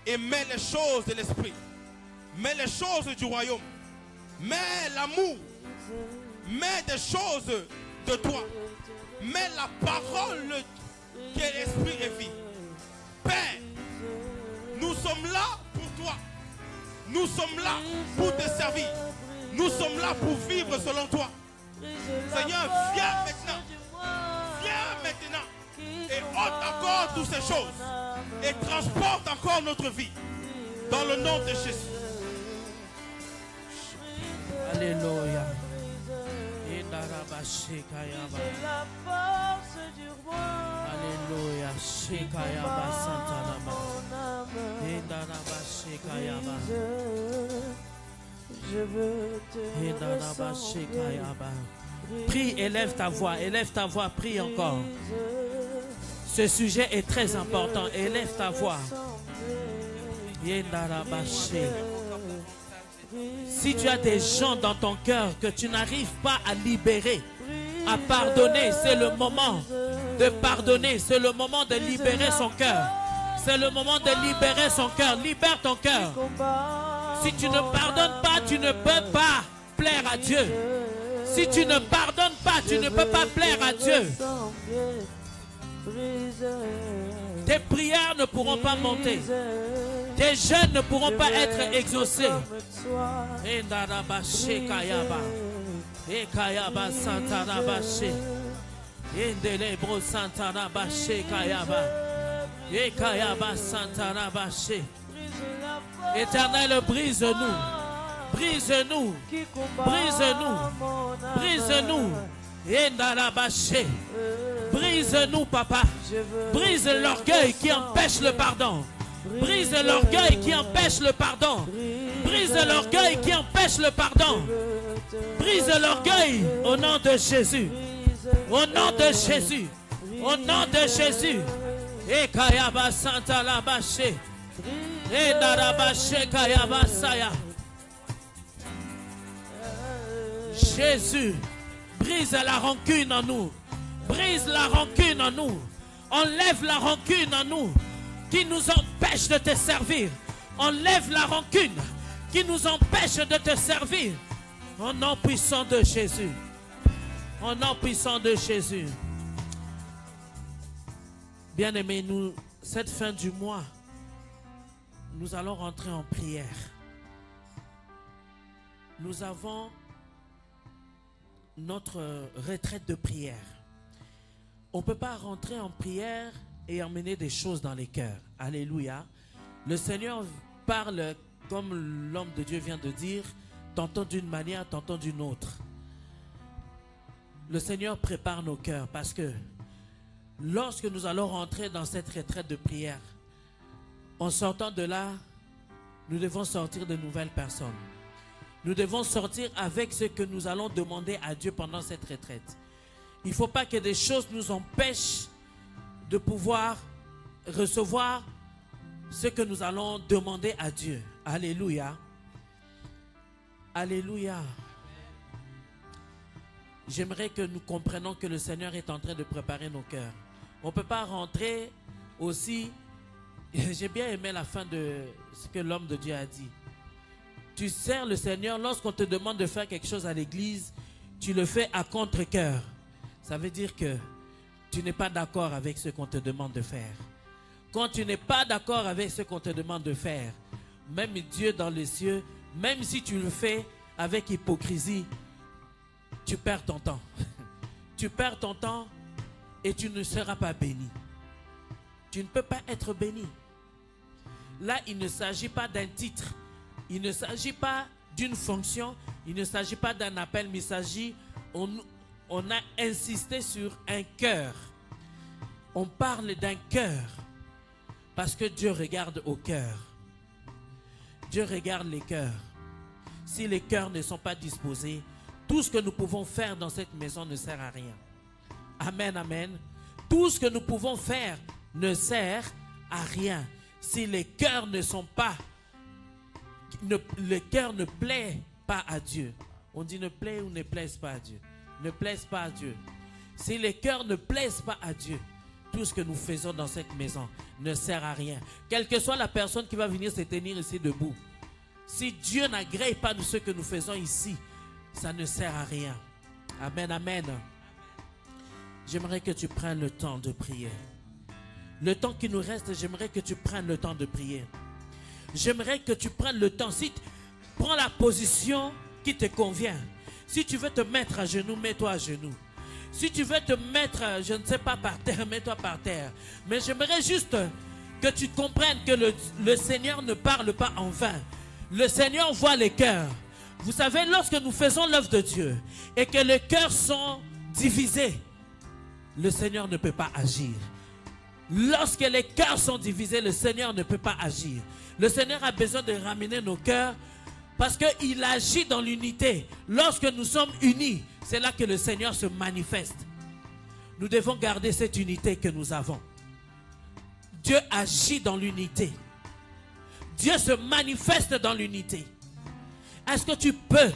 Speaker 3: Et mets les choses de l'esprit. Mets les choses du royaume. Mets l'amour. Mets des choses de toi. Mets la parole qui est esprit et vie. Père, nous sommes là pour toi. Nous sommes là pour te servir. Nous sommes là pour vivre selon toi. Seigneur, viens maintenant. Viens maintenant. Et ôte encore toutes ces choses. Et transporte encore notre vie. Dans le nom de Jésus.
Speaker 2: Alléluia. La force du roi. Alléluia. Shekayaba Santalama. Je veux te ressembler. Prie, élève ta voix, prie encore. Ce sujet est très important, élève ta voix. Si tu as des gens dans ton cœur que tu n'arrives pas à libérer, à pardonner, c'est le moment de pardonner, c'est le moment de libérer son cœur. C'est le moment de libérer son cœur. Libère ton cœur. Si tu ne pardonnes pas, tu ne peux pas plaire à Dieu. Si tu ne pardonnes pas, tu ne peux pas plaire à Dieu. Tes prières ne pourront pas monter. Tes jeûnes ne pourront pas être exaucés. Éternel, brise-nous. Brise-nous. Brise-nous. Brise-nous. Brise-nous, papa. Brise l'orgueil qui empêche le pardon. Brise l'orgueil qui empêche le pardon. Brise l'orgueil qui empêche le pardon. Brise l'orgueil au nom de Jésus. Au nom de Jésus. Au nom de Jésus. Et Kayaba Santa Labaché. Et Narabaché Kayaba Saya. Jésus, brise la rancune en nous. Brise la rancune en nous. Enlève la rancune en nous qui nous empêche de te servir. Enlève la rancune qui nous empêche de te servir. Au nom puissant de Jésus. Au nom puissant de Jésus. Bien-aimés, nous, cette fin du mois, nous allons rentrer en prière. Nous avons notre retraite de prière. On ne peut pas rentrer en prière et emmener des choses dans les cœurs. Alléluia. Le Seigneur parle, comme l'homme de Dieu vient de dire, tantôt d'une manière, tantôt d'une autre. Le Seigneur prépare nos cœurs parce que lorsque nous allons rentrer dans cette retraite de prière, en sortant de là, nous devons sortir de nouvelles personnes. Nous devons sortir avec ce que nous allons demander à Dieu pendant cette retraite. Il ne faut pas que des choses nous empêchent de pouvoir recevoir ce que nous allons demander à Dieu. Alléluia. Alléluia. J'aimerais que nous comprenions que le Seigneur est en train de préparer nos cœurs. On ne peut pas rentrer aussi. J'ai bien aimé la fin de ce que l'homme de Dieu a dit. Tu sers le Seigneur, lorsqu'on te demande de faire quelque chose à l'église, tu le fais à contre-cœur. Ça veut dire que tu n'es pas d'accord avec ce qu'on te demande de faire. Quand tu n'es pas d'accord avec ce qu'on te demande de faire, même Dieu dans les cieux, même si tu le fais avec hypocrisie, tu perds ton temps. Tu perds ton temps et tu ne seras pas béni. Tu ne peux pas être béni. Là, il ne s'agit pas d'un titre. Il ne s'agit pas d'une fonction. Il ne s'agit pas d'un appel, mais il s'agit... On a insisté sur un cœur. On parle d'un cœur. Parce que Dieu regarde au cœur. Dieu regarde les cœurs. Si les cœurs ne sont pas disposés, tout ce que nous pouvons faire dans cette maison ne sert à rien. Amen, amen. Tout ce que nous pouvons faire ne sert à rien. Si les cœurs ne sont pas... le cœur ne plaît pas à Dieu. On dit ne plaît ou ne plaise pas à Dieu. Ne plaise pas à Dieu. Si les cœurs ne plaisent pas à Dieu, tout ce que nous faisons dans cette maison ne sert à rien. Quelle que soit la personne qui va venir se tenir ici debout, si Dieu n'agrée pas de ce que nous faisons ici, ça ne sert à rien. Amen, amen. J'aimerais que tu prennes le temps de prier. Le temps qui nous reste, j'aimerais que tu prennes le temps de prier. J'aimerais que tu prennes le temps. Si tu prends la position qui te convient. Si tu veux te mettre à genoux, mets-toi à genoux. Si tu veux te mettre, je ne sais pas, par terre, mets-toi par terre. Mais j'aimerais juste que tu comprennes que le Seigneur ne parle pas en vain. Le Seigneur voit les cœurs. Vous savez, lorsque nous faisons l'œuvre de Dieu et que les cœurs sont divisés, le Seigneur ne peut pas agir. Lorsque les cœurs sont divisés, le Seigneur ne peut pas agir. Le Seigneur a besoin de ramener nos cœurs parce qu'il agit dans l'unité. Lorsque nous sommes unis, c'est là que le Seigneur se manifeste. Nous devons garder cette unité que nous avons. Dieu agit dans l'unité. Dieu se manifeste dans l'unité. Est-ce que tu peux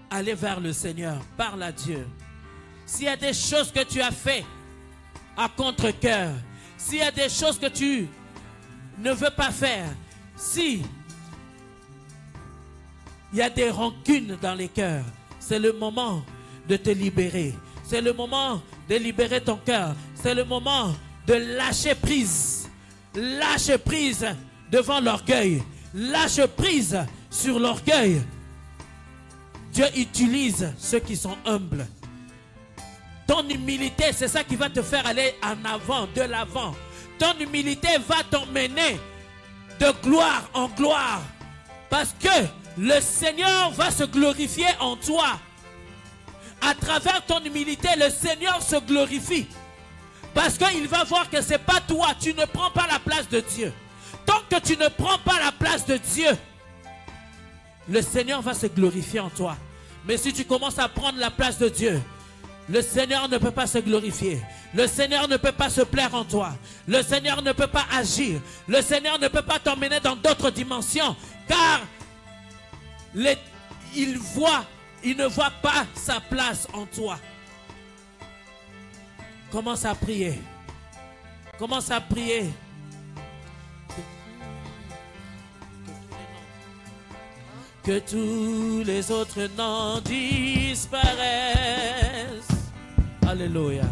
Speaker 2: aller vers le Seigneur? Parle à Dieu. S'il y a des choses que tu as fait à contre-cœur, s'il y a des choses que tu ne veux pas faire, si il y a des rancunes dans les cœurs, c'est le moment de te libérer. C'est le moment de libérer ton cœur. C'est le moment de lâcher prise. Lâche prise devant l'orgueil. Lâche prise sur l'orgueil. Dieu utilise ceux qui sont humbles. Ton humilité, c'est ça qui va te faire aller en avant, de l'avant. Ton humilité va t'emmener de gloire en gloire. Parce que le Seigneur va se glorifier en toi. À travers ton humilité, le Seigneur se glorifie. Parce qu'il va voir que ce n'est pas toi. Tu ne prends pas la place de Dieu. Tant que tu ne prends pas la place de Dieu, le Seigneur va se glorifier en toi. Mais si tu commences à prendre la place de Dieu, le Seigneur ne peut pas se glorifier. Le Seigneur ne peut pas se plaire en toi. Le Seigneur ne peut pas agir. Le Seigneur ne peut pas t'emmener dans d'autres dimensions. Car il ne voit pas sa place en toi. Commence à prier. Commence à prier. Que tous les autres noms disparaissent. Alléluia.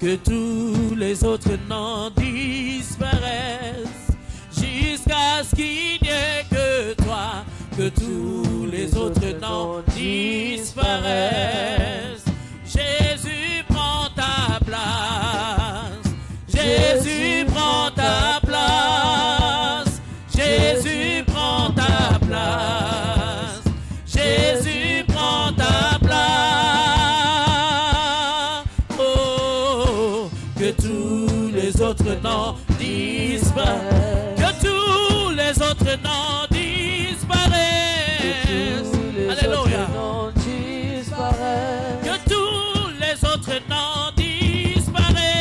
Speaker 2: Que tous les autres noms disparaissent. Jusqu'à ce qu'il n'y ait que toi. Que tous les autres noms disparaissent. Jésus prend ta place. Jésus prend ta place. Jésus prend ta place. Jésus prend ta place. Oh, que tous les autres noms disparaissent. Que tous les autres noms disparaissent. Alléluia. Que tous les autres noms disparaissent.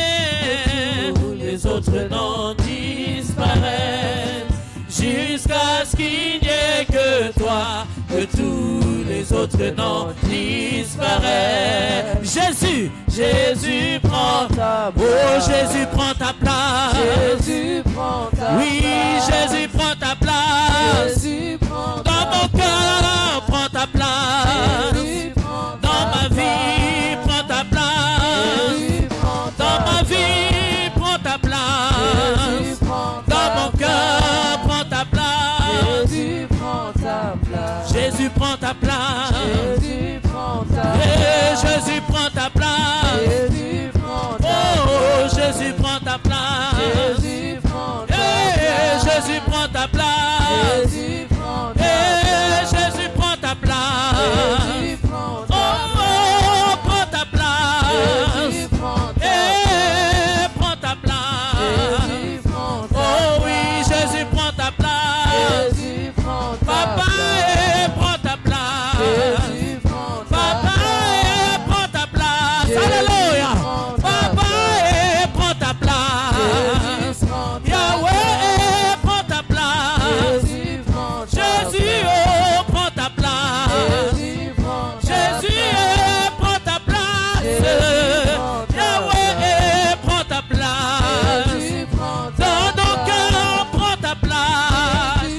Speaker 2: Les autres noms disparaissent. Jusqu'à ce qu'il n'y ait que toi. Que tous les autres noms disparaissent. Jésus, Jésus prend ta place. Oh, Jésus prend ta place.
Speaker 5: Jésus prend ta place.
Speaker 2: Oui, Jésus prend ta place.
Speaker 5: Jésus prend ta
Speaker 2: dans mon cœur, prends ta place.
Speaker 5: Jésus prend ta
Speaker 2: dans ma vie, prends ta place.
Speaker 5: Jésus prend ta
Speaker 2: dans ma vie, prends ta place.
Speaker 5: Jésus prend ta
Speaker 2: dans mon cœur, prends ta place.
Speaker 5: Jésus prend ta place.
Speaker 2: Jésus prend ta place.
Speaker 5: Jésus prend ta
Speaker 2: Et
Speaker 5: place.
Speaker 2: Jésus prend ta place.
Speaker 5: Jésus prend ta
Speaker 2: Oh,
Speaker 5: place.
Speaker 2: Jésus prend ta place.
Speaker 5: Jésus prend ta
Speaker 2: Et
Speaker 5: place.
Speaker 2: Jésus prend ta place.
Speaker 5: Jésus prend ta
Speaker 2: Et
Speaker 5: place.
Speaker 2: Jésus prend ta place.
Speaker 5: Jésus prend ta
Speaker 2: Oh, prends ta place.
Speaker 5: Jésus prend ta
Speaker 2: Et prends ta place.
Speaker 5: Jésus prend ta
Speaker 2: Oh oui, Jésus prend ta place.
Speaker 5: Jésus prend ta
Speaker 2: Papa, et prends ta place.
Speaker 5: Jésus prend ta
Speaker 2: Papa, et prends ta place. Alléluia. Papa, et prends ta place. Yahweh, prends ta place. Jésus, oh, prends ta place. Jésus, prends ta place. Yahweh, prends ta place. Dans nos cœurs, prends ta place.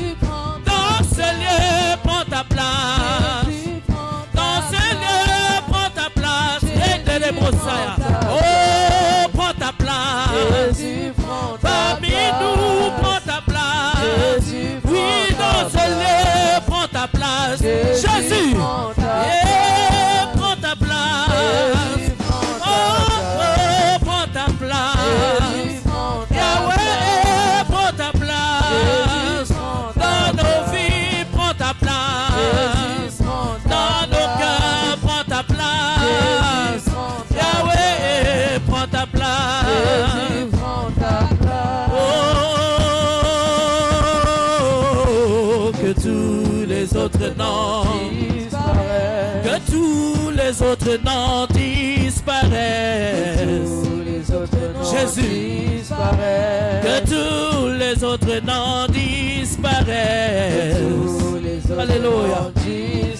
Speaker 2: Dans ce lieu, prends ta place. Dans ce lieu, prends ta place. Et de l'Hébrosaya. Oh, prends ta place. Parmi nous, prends ta place. Oui, dans ce lieu, prends ta place. Jésus, yeah, prends ta place. Oh, prends ta place. Yahweh, prends ta place. Dans nos vies, prends ta place. Dans nos cœurs, prends ta place. Yahweh, prends ta place. Oh, que tous les autres noms, que tous les autres noms disparaissent. Jésus, que tous les autres noms disparaissent. Alléluia.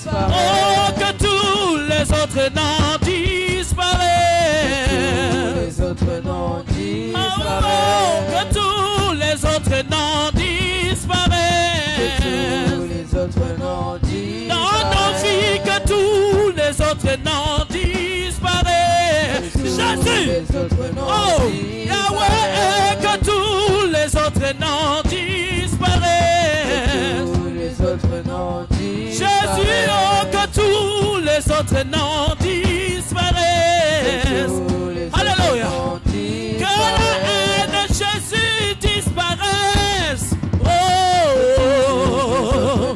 Speaker 2: Oh, que tous les autres noms disparaissent. Oh, que tous les autres noms disparaissent. Dans nos vies, que tous les autres noms disparaissent. Jésus. Oh, Yahweh, que tous les autres noms disparaissent. Jésus, oh, que tous les autres noms disparaissent. Alléluia. Que la haine de Jésus disparaisse. Oh,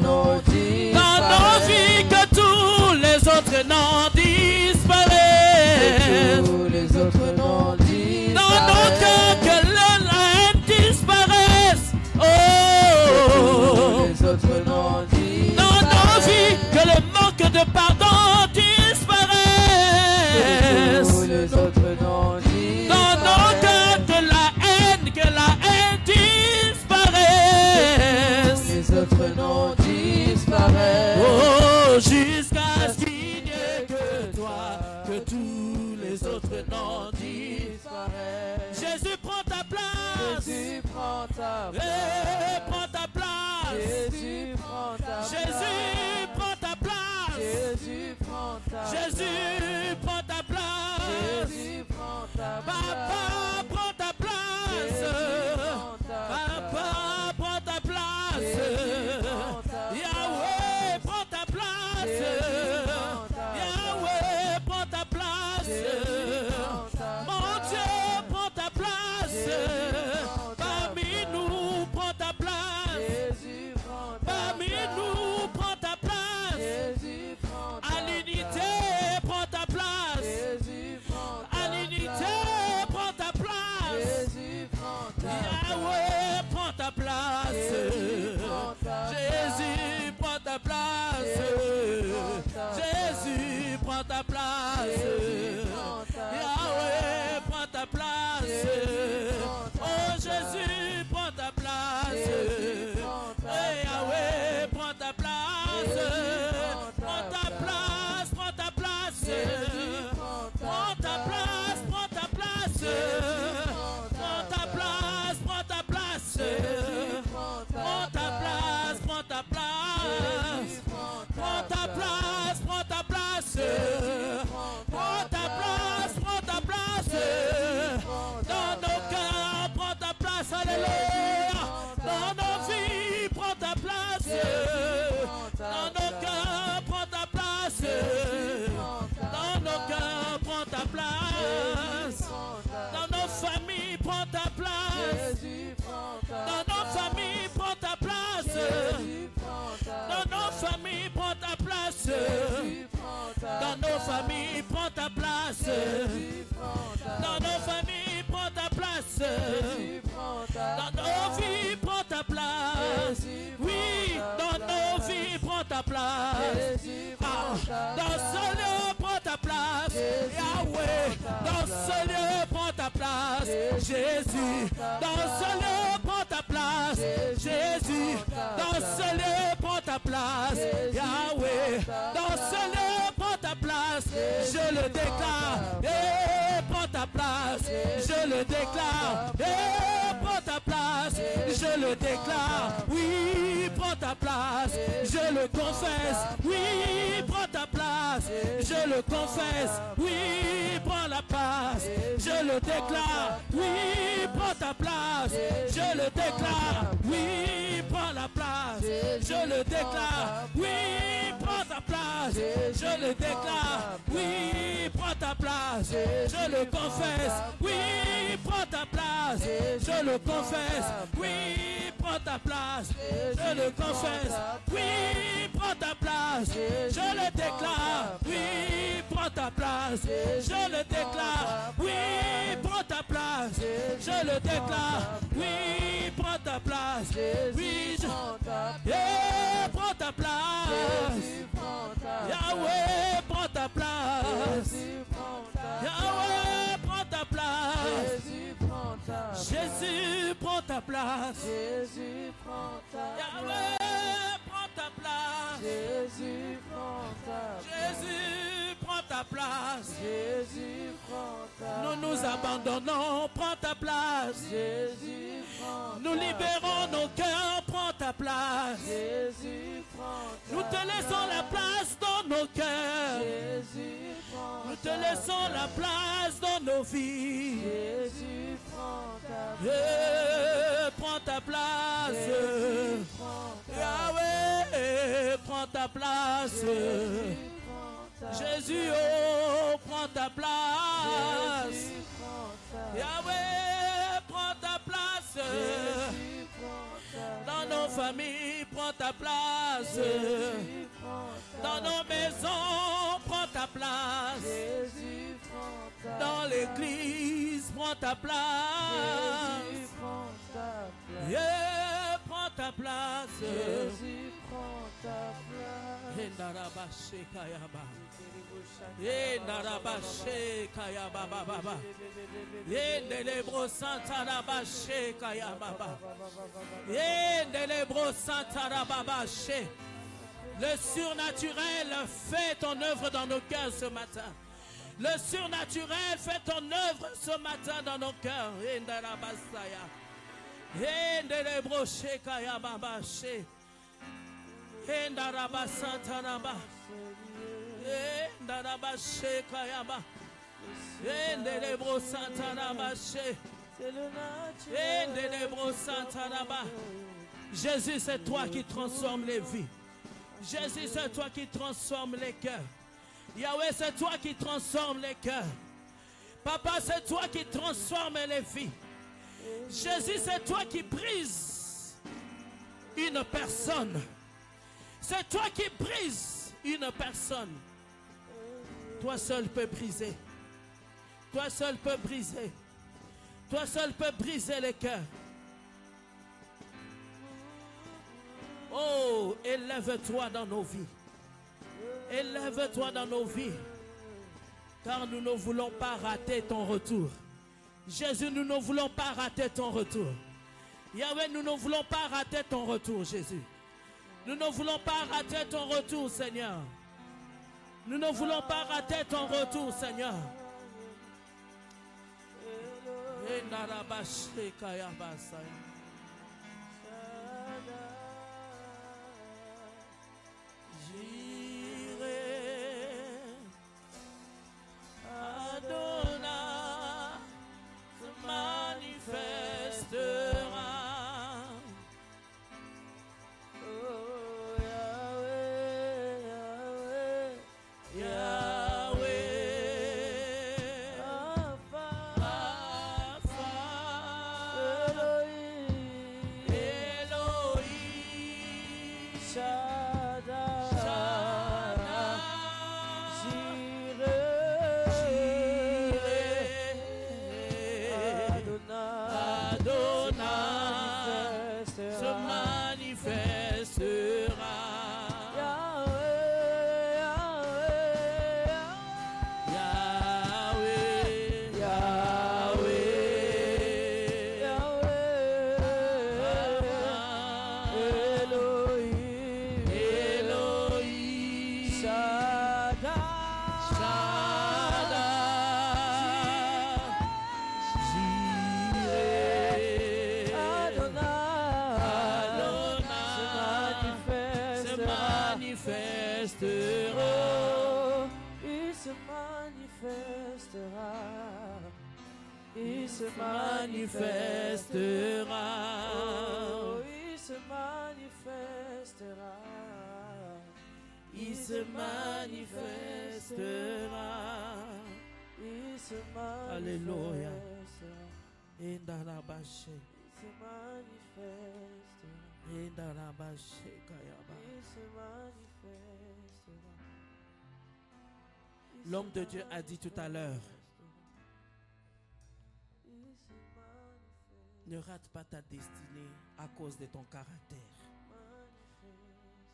Speaker 2: dans nos vies, que tous les autres noms disparaissent. Dans nos cœurs, que la haine disparaisse. Oh, dans nos vies, que le manque de pardon disparaisse. Dans nos cœurs, que la haine disparaisse. Oh, jusqu'à ce qu'il n'y ait que toi, que tous les autres noms disparaissent. Jésus, prends ta place.
Speaker 5: Jésus, prends ta place.
Speaker 2: Prends ta place.
Speaker 5: Jésus, prends ta place.
Speaker 2: Jésus, prends ta place.
Speaker 5: Jésus, prends ta place.
Speaker 2: Jésus, prends ta place.
Speaker 5: Jésus, prends ta place.
Speaker 2: Papa, prends ta place. Papa, prends ta place. Yahweh, prends ta place. Yahweh, prends ta place. Mon Dieu, prends ta place. Parmi nous, prends ta place. Parmi nous, prends ta place. À l'unité, prends ta place. À l'unité, prends ta place. Yahweh, prends ta place. Jésus, prends ta place. Jésus, prends ta place. Yahweh, prends ta place. Oh Jésus, prends ta place. Yahweh, prends ta place. Prends ta place, prends ta place. Prends ta place, prends ta place. Prends ta place, prends ta place. Prends ta place, prends ta place. Prends ta place, prends ta place. Prends ta place, prends ta place. Dans nos cœurs, prends ta place. Alléluia. Dans nos vies, prends ta place. Dans nos cœurs, prends ta place. Dans nos cœurs, prends ta place. Dans nos familles, prends ta place. Dans nos familles, prends ta place. Dans nos familles, prends ta place. Dans nos familles, prends ta place. Dans nos familles, prends ta place. Dans nos vies, prends ta place. Oui, dans nos vies, prends ta place. Dans ce lieu, prends ta place. Yahweh, dans ce lieu, prends ta place. Jésus, dans ce lieu, prends ta place. Jésus, dans ce lieu, prends ta place. Yahweh, dans ce lieu, prends ta place. Je le déclare. Prends ta place. Je le déclare. Prends ta place. Je le déclare. Oui, prends ta place. Je le confesse. Oui, prends ta place. Je le confesse. Oui, prends la place. Je le déclare. Oui, prends ta place. Je le déclare. Oui, prends la place. Je le déclare. Oui, prends ta place. Je le déclare. Oui, prends ta place. Je le confesse. Oui, prends ta place. Je le confesse. Oui, prends ta place. Je le confesse. Oui, prends ta place. Je le déclare. Oui, prends ta place. Je le déclare. Oui, prends ta place. Je le déclare. Oui, prends ta place. Oui, prends ta place. Yahweh, prends ta place. Yahweh, prends ta place. Jésus, prends ta place. Yahweh, prends ta place.
Speaker 5: Jésus, prends ta place.
Speaker 2: Jésus, prends ta place.
Speaker 5: Jésus, prends ta place.
Speaker 2: Nous nous abandonnons, prends ta place.
Speaker 5: Jésus, prends ta place.
Speaker 2: Nous libérons nos cœurs, prends ta ta place.
Speaker 5: Jésus, prends ta
Speaker 2: Nous te laissons la place dans nos cœurs.
Speaker 5: Jésus, prends
Speaker 2: Nous te laissons la place dans nos vies.
Speaker 5: Jésus, prends ta
Speaker 2: Prends ta place.
Speaker 5: Jésus, prends ta
Speaker 2: Yahweh, prends ta place.
Speaker 5: Jésus, prends ta
Speaker 2: Jésus, oh, prends ta place.
Speaker 5: Jésus, prends ta
Speaker 2: Yahweh, prends ta place.
Speaker 5: Jésus, prends ta
Speaker 2: Dans nos familles, prends ta place.
Speaker 5: Jésus, prends ta
Speaker 2: Dans nos maisons, prends ta place.
Speaker 5: Jésus, prends ta
Speaker 2: Dans l'église, prends ta place.
Speaker 5: Jésus, prends ta place.
Speaker 2: Yeah, prends ta place.
Speaker 5: Jésus, prends ta place.
Speaker 2: Endarabashe kayaba. Endarabashe kayaba baba. Endelebro santarabashe kayaba baba. Endelebro santarabashe. Le surnaturel fait ton œuvre dans nos cœurs ce matin. Le surnaturel fait ton œuvre ce matin dans nos cœurs. Endarabasaya. Endelebro shekayaba bashe. Endarabasantaraba. Endarabashekayaba. Endelebrosantarabashe.
Speaker 5: C'est le naturel.
Speaker 2: Endelebrosantaraba. Jésus, c'est toi qui transformes les vies. Jésus, c'est toi qui transformes les cœurs. Yahweh, c'est toi qui transformes les cœurs. Papa, c'est toi qui transformes les vies. Jésus, c'est toi qui brises une personne. C'est toi qui brises une personne. Toi seul peux briser. Toi seul peux briser. Toi seul peux briser les cœurs. Oh, élève-toi dans nos vies. Élève-toi dans nos vies. Car nous ne voulons pas rater ton retour. Jésus, nous ne voulons pas rater ton retour. Yahweh, nous ne voulons pas rater ton retour, Jésus. Nous ne voulons pas rater ton retour, Seigneur. Nous ne voulons pas rater ton retour, Seigneur. J'irai Adonai se manifestera.
Speaker 5: Oh, Yahweh, Yahweh,
Speaker 2: Yahweh,
Speaker 5: Alpha,
Speaker 2: Alpha,
Speaker 5: Elohim,
Speaker 2: Elohim,
Speaker 5: Shaddai,
Speaker 2: Shaddai,
Speaker 5: Jireh, Adonai,
Speaker 2: se manifestera.
Speaker 5: Yahweh, Yahweh,
Speaker 2: Yahweh, Yahweh,
Speaker 5: Yahweh, Elohim,
Speaker 2: Elohim,
Speaker 5: Shaddai,
Speaker 2: Shaddai, Jireh,
Speaker 5: Adonai,
Speaker 2: se
Speaker 5: manifestera.
Speaker 2: manifestera.
Speaker 5: Oh, il se manifestera. Il se manifestera. Oh, il se manifestera.
Speaker 2: Il se manifestera.
Speaker 5: Il se manifestera.
Speaker 2: Alléluia. Indarabashe,
Speaker 5: Il se manifestera.
Speaker 2: Indarabashe kayaba.
Speaker 5: Il se manifestera.
Speaker 2: L'homme de Dieu a dit tout à l'heure,
Speaker 5: Il se manifeste.
Speaker 2: ne rate pas ta destinée à cause de ton caractère.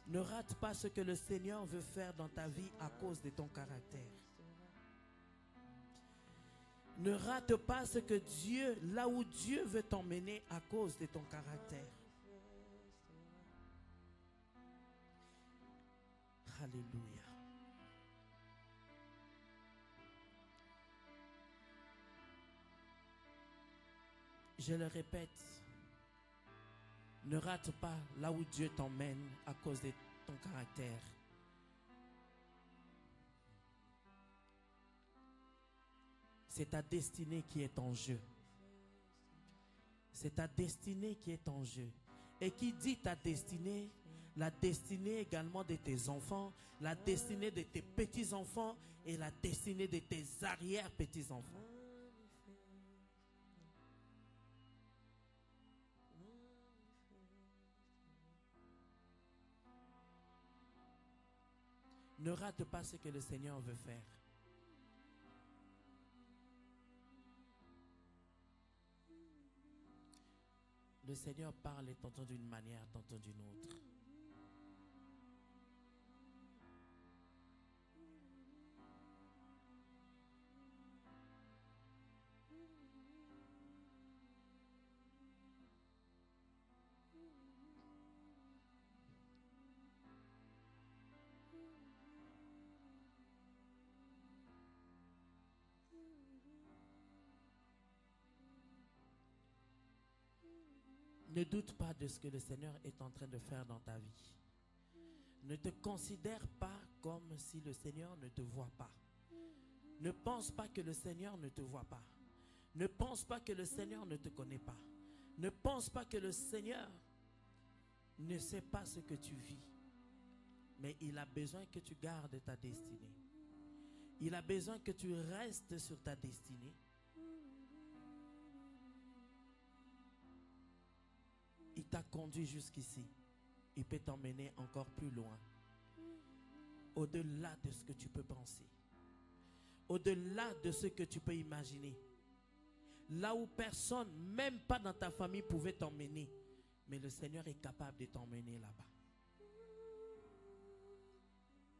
Speaker 2: Ne rate pas ce que le Seigneur veut faire dans ta vie à cause de ton caractère. Ne rate pas ce que Dieu, là où Dieu veut t'emmener à cause de ton caractère. Alléluia. Je le répète, Ne rate pas là où Dieu t'emmène à cause de ton caractère. C'est ta destinée qui est en jeu. C'est ta destinée qui est en jeu. Et qui dit ta destinée, la destinée également de tes enfants, la destinée de tes petits-enfants et la destinée de tes arrière-petits-enfants. Ne rate pas ce que le Seigneur veut faire. Le Seigneur parle tantôt d'une manière, tantôt d'une autre. Ne doute pas de ce que le Seigneur est en train de faire dans ta vie. Ne te considère pas comme si le Seigneur ne te voit pas. Ne pense pas que le Seigneur ne te voit pas. Ne pense pas que le Seigneur ne te connaît pas. Ne pense pas que le Seigneur ne sait pas ce que tu vis. Mais il a besoin que tu gardes ta destinée. Il a besoin que tu restes sur ta destinée. Il t'a conduit jusqu'ici. Il peut t'emmener encore plus loin. Au-delà de ce que tu peux penser. Au-delà de ce que tu peux imaginer. Là où personne, même pas dans ta famille, pouvait t'emmener. Mais le Seigneur est capable de t'emmener là-bas.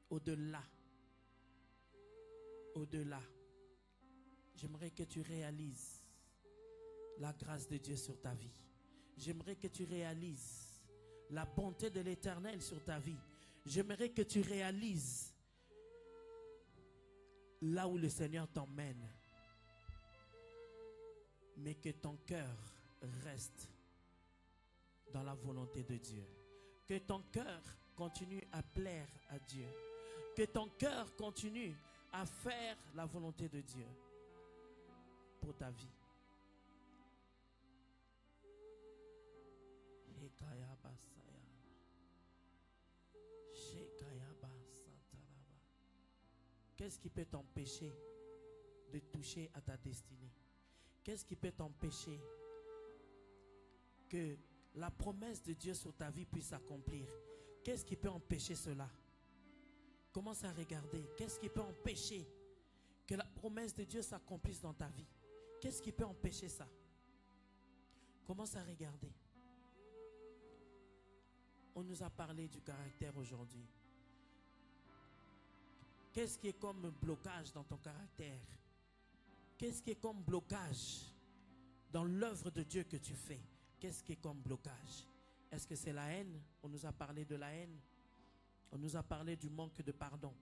Speaker 2: Au-delà. Au-delà. J'aimerais que tu réalises la grâce de Dieu sur ta vie. J'aimerais que tu réalises la bonté de l'Éternel sur ta vie. J'aimerais que tu réalises là où le Seigneur t'emmène. Mais que ton cœur reste dans la volonté de Dieu. Que ton cœur continue à plaire à Dieu. Que ton cœur continue à faire la volonté de Dieu pour ta vie. Qu'est-ce qui peut t'empêcher de toucher à ta destinée? Qu'est-ce qui peut t'empêcher que la promesse de Dieu sur ta vie puisse s'accomplir? Qu'est-ce qui peut empêcher cela? Commence à regarder. Qu'est-ce qui peut empêcher que la promesse de Dieu s'accomplisse dans ta vie? Qu'est-ce qui peut empêcher ça? Commence à regarder. On nous a parlé du caractère aujourd'hui. Qu'est-ce qui est comme blocage dans ton caractère? Qu'est-ce qui est comme blocage dans l'œuvre de Dieu que tu fais? Qu'est-ce qui est comme blocage? Est-ce que c'est la haine? On nous a parlé de la haine. On nous a parlé du manque de pardon.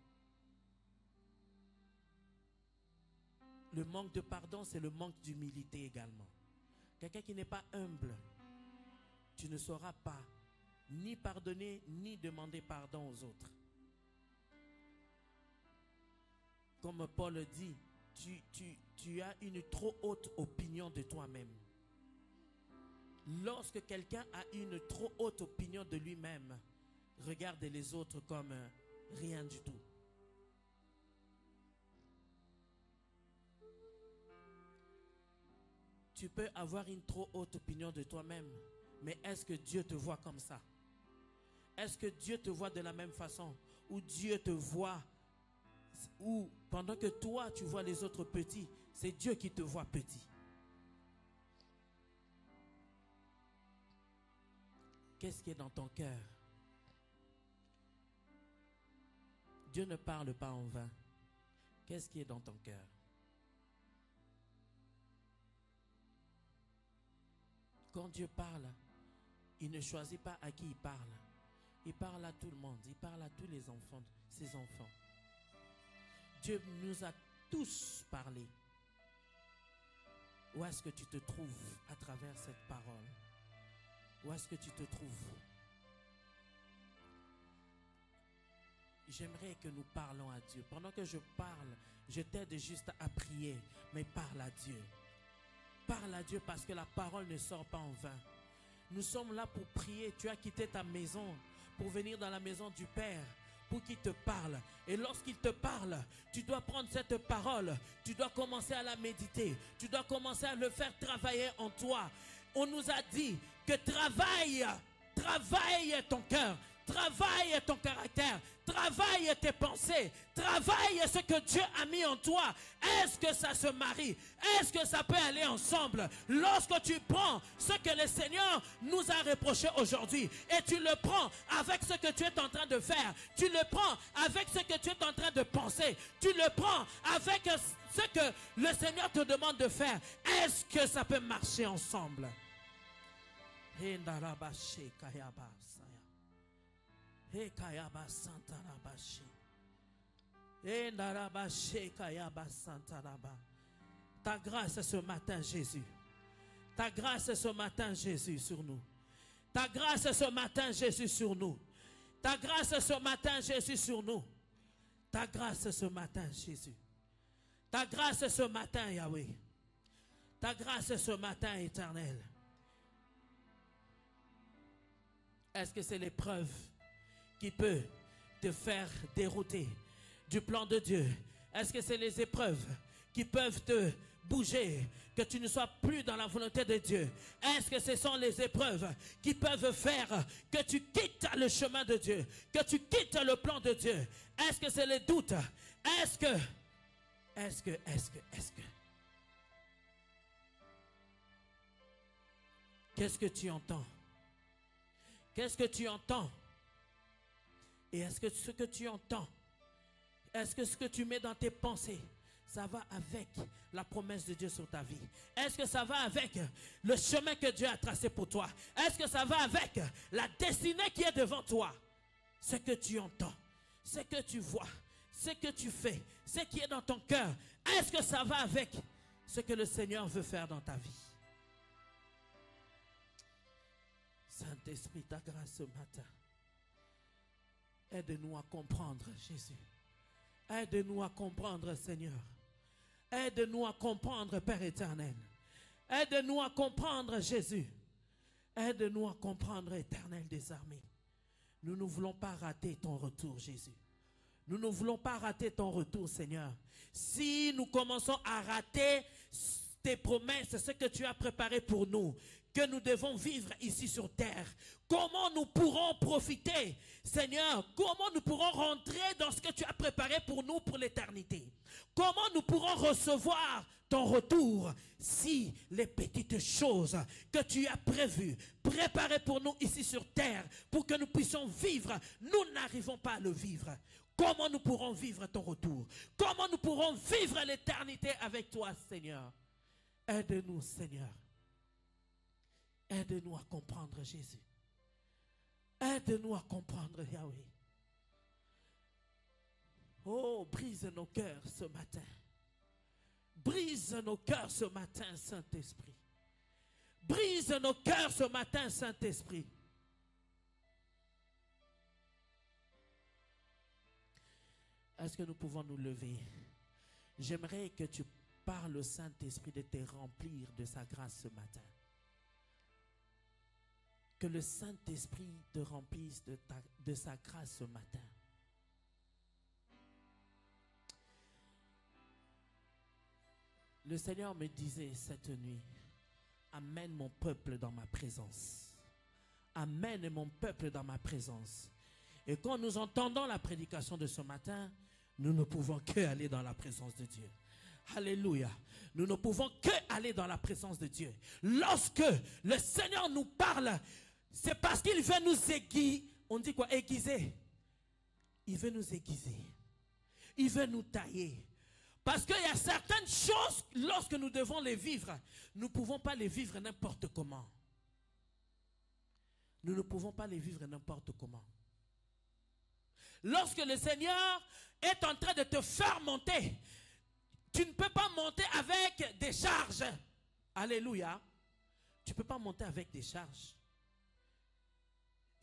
Speaker 2: Le manque de pardon, c'est le manque d'humilité également. Quelqu'un qui n'est pas humble, tu ne sauras pas ni pardonner, ni demander pardon aux autres. Comme Paul dit, tu as une trop haute opinion de toi-même. Lorsque quelqu'un a une trop haute opinion de lui-même, regarde les autres comme rien du tout. Tu peux avoir une trop haute opinion de toi-même, mais est-ce que Dieu te voit comme ça? Est-ce que Dieu te voit de la même façon? Ou Dieu te voit, ou pendant que toi tu vois les autres petits, c'est Dieu qui te voit petit? Qu'est-ce qui est dans ton cœur? Dieu ne parle pas en vain. Qu'est-ce qui est dans ton cœur? Quand Dieu parle, il ne choisit pas à qui il parle. Il parle à tout le monde. Il parle à tous les enfants, ses enfants. Dieu nous a tous parlé. Où est-ce que tu te trouves à travers cette parole? Où est-ce que tu te trouves? J'aimerais que nous parlons à Dieu. Pendant que je parle, je t'aide juste à prier, mais parle à Dieu. Parle à Dieu parce que la parole ne sort pas en vain. Nous sommes là pour prier. Tu as quitté ta maison pour venir dans la maison du Père, pour qu'il te parle. Et lorsqu'il te parle, tu dois prendre cette parole, tu dois commencer à la méditer, tu dois commencer à le faire travailler en toi. On nous a dit que travaille ton cœur, travaille ton caractère, travaille tes pensées, travaille ce que Dieu a mis en toi. Est-ce que ça se marie? Est-ce que ça peut aller ensemble? Lorsque tu prends ce que le Seigneur nous a reproché aujourd'hui et tu le prends avec ce que tu es en train de faire, tu le prends avec ce que tu es en train de penser, tu le prends avec ce que le Seigneur te demande de faire, est-ce que ça peut marcher ensemble? Ta grâce ce matin, Jésus. Ta grâce ce matin, Jésus, sur nous. Ta grâce ce matin, Jésus, sur nous. Ta grâce ce matin, Jésus, sur nous. Ta grâce ce matin, Jésus. Ta grâce ce matin, Yahweh. Ta grâce ce matin, Éternel. Est-ce que c'est l'épreuve qui peut te faire dérouter du plan de Dieu? Est-ce que c'est les épreuves qui peuvent te bouger, que tu ne sois plus dans la volonté de Dieu? Est-ce que ce sont les épreuves qui peuvent faire que tu quittes le chemin de Dieu, que tu quittes le plan de Dieu? Est-ce que c'est les doutes? Est-ce que qu'est-ce que tu entends? Qu'est-ce que tu entends? Et est-ce que ce que tu entends, est-ce que ce que tu mets dans tes pensées, ça va avec la promesse de Dieu sur ta vie? Est-ce que ça va avec le chemin que Dieu a tracé pour toi? Est-ce que ça va avec la destinée qui est devant toi? Ce que tu entends, ce que tu vois, ce que tu fais, ce qui est dans ton cœur, est-ce que ça va avec ce que le Seigneur veut faire dans ta vie? Saint-Esprit, ta grâce ce matin. Aide-nous à comprendre, Jésus. Aide-nous à comprendre, Seigneur. Aide-nous à comprendre, Père éternel. Aide-nous à comprendre, Jésus. Aide-nous à comprendre, Éternel des armées. Nous ne voulons pas rater ton retour, Jésus. Nous ne voulons pas rater ton retour, Seigneur. Si nous commençons à rater tes promesses, ce que tu as préparé pour nous, que nous devons vivre ici sur terre, comment nous pourrons profiter, Seigneur? Comment nous pourrons rentrer dans ce que tu as préparé pour nous pour l'éternité? Comment nous pourrons recevoir ton retour si les petites choses que tu as prévues, préparées pour nous ici sur terre, pour que nous puissions vivre, nous n'arrivons pas à le vivre? Comment nous pourrons vivre ton retour? Comment nous pourrons vivre l'éternité avec toi, Seigneur? Aide-nous, Seigneur. Aide-nous à comprendre, Jésus. Aide-nous à comprendre, Yahweh. Oh, brise nos cœurs ce matin. Brise nos cœurs ce matin, Saint-Esprit. Brise nos cœurs ce matin, Saint-Esprit. Est-ce que nous pouvons nous lever? J'aimerais que tu parles au Saint-Esprit de te remplir de sa grâce ce matin. Que le Saint-Esprit te remplisse de sa grâce ce matin. Le Seigneur me disait cette nuit, amène mon peuple dans ma présence. Amène mon peuple dans ma présence. Et quand nous entendons la prédication de ce matin, nous ne pouvons que aller dans la présence de Dieu. Alléluia. Nous ne pouvons que aller dans la présence de Dieu. Lorsque le Seigneur nous parle, c'est parce qu'il veut nous aiguiser. On dit quoi? Aiguiser. Il veut nous aiguiser. Il veut nous tailler. Parce qu'il y a certaines choses, lorsque nous devons les vivre, nous ne pouvons pas les vivre n'importe comment. Nous ne pouvons pas les vivre n'importe comment. Lorsque le Seigneur est en train de te faire monter, tu ne peux pas monter avec des charges. Alléluia. Tu ne peux pas monter avec des charges.